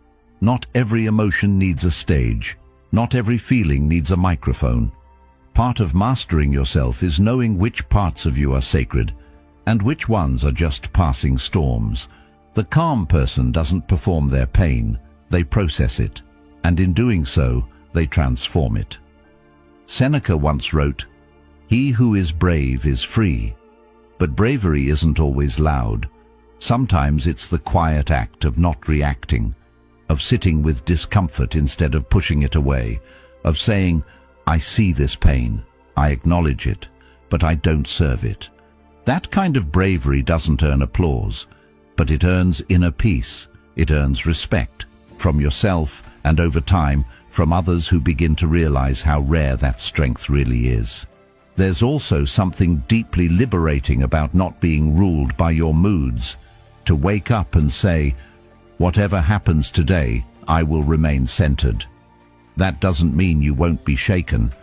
Speaker 1: Not every emotion needs a stage. Not every feeling needs a microphone. Part of mastering yourself is knowing which parts of you are sacred and which ones are just passing storms. The calm person doesn't perform their pain, they process it, and in doing so, they transform it. Seneca once wrote, "He who is brave is free." But bravery isn't always loud. Sometimes it's the quiet act of not reacting, of sitting with discomfort instead of pushing it away, of saying, "I see this pain, I acknowledge it, but I don't serve it. That kind of bravery doesn't earn applause, but it earns inner peace. It earns respect from yourself and, over time, from others who begin to realize how rare that strength really is. There's also something deeply liberating about not being ruled by your moods. To wake up and say, whatever happens today, I will remain centered. That doesn't mean you won't be shaken,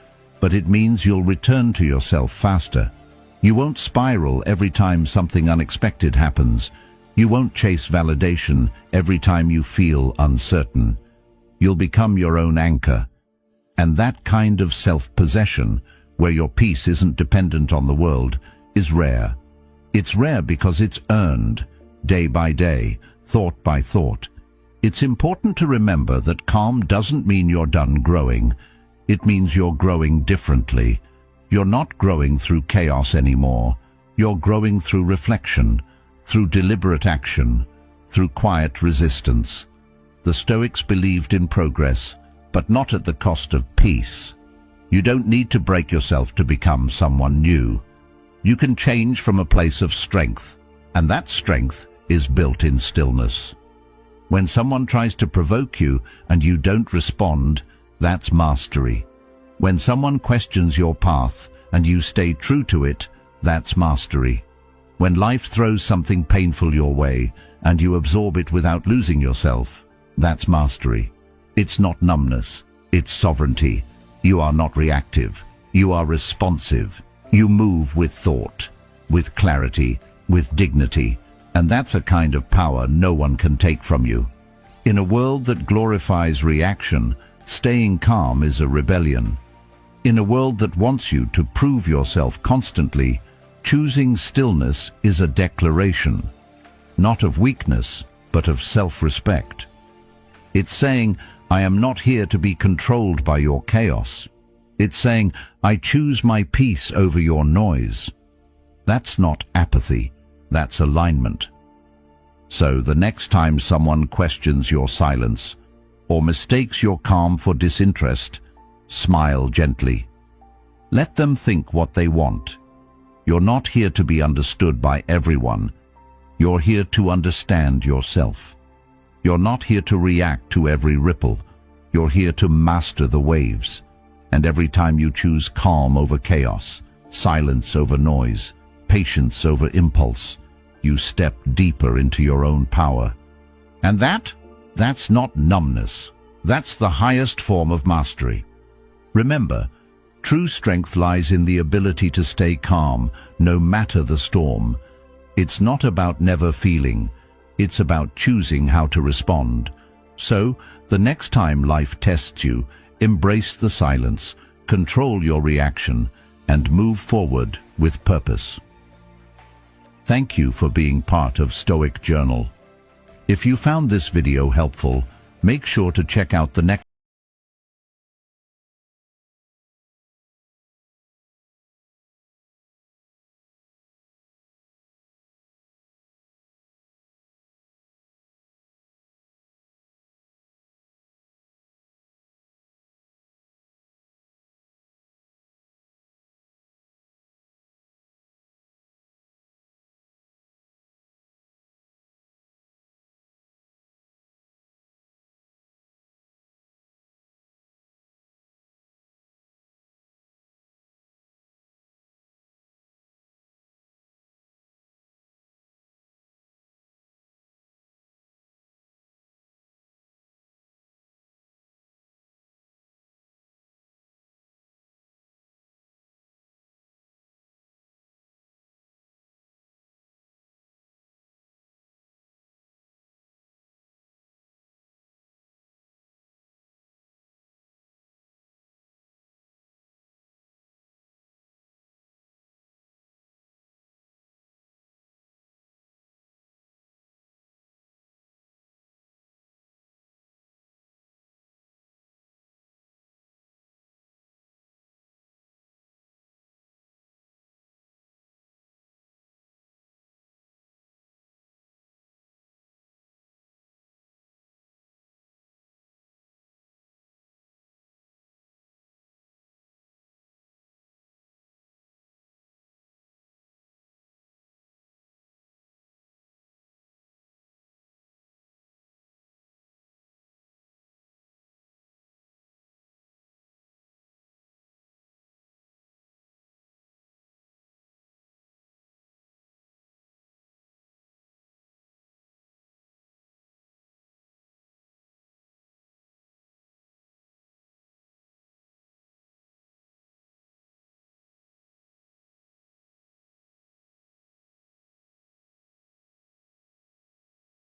Speaker 1: but it means you'll return to yourself faster. You won't spiral every time something unexpected happens. You won't chase validation every time you feel uncertain. You'll become your own anchor. And that kind of self-possession, where your peace isn't dependent on the world, is rare. It's rare because it's earned, day by day, thought by thought. It's important to remember that calm doesn't mean you're done growing. It means you're growing differently. You're not growing through chaos anymore. You're growing through reflection, through deliberate action, through quiet resistance. The Stoics believed in progress, but not at the cost of peace. You don't need to break yourself to become someone new. You can change from a place of strength, and that strength is built in stillness. When someone tries to provoke you and you don't respond, that's mastery. When someone questions your path and you stay true to it, that's mastery. When life throws something painful your way and you absorb it without losing yourself, that's mastery. It's not numbness, it's sovereignty. You are not reactive. You are responsive. You move with thought, with clarity, with dignity, and that's a kind of power no one can take from you. In a world that glorifies reaction, staying calm is a rebellion. In a world that wants you to prove yourself constantly, choosing stillness is a declaration, not of weakness, but of self-respect. It's saying, I am not here to be controlled by your chaos. It's saying, I choose my peace over your noise. That's not apathy, that's alignment. So the next time someone questions your silence or mistakes your calm for disinterest, smile gently. Let them think what they want. You're not here to be understood by everyone. You're here to understand yourself. You're not here to react to every ripple. You're here to master the waves. And every time you choose calm over chaos, silence over noise, patience over impulse, you step deeper into your own power. And that's not numbness. That's the highest form of mastery. Remember, true strength lies in the ability to stay calm, no matter the storm. It's not about never feeling. It's about choosing how to respond. So, the next time life tests you, embrace the silence, control your reaction, and move forward with purpose. Thank you for being part of Stoic Journal. If you found this video helpful, make sure to check out the next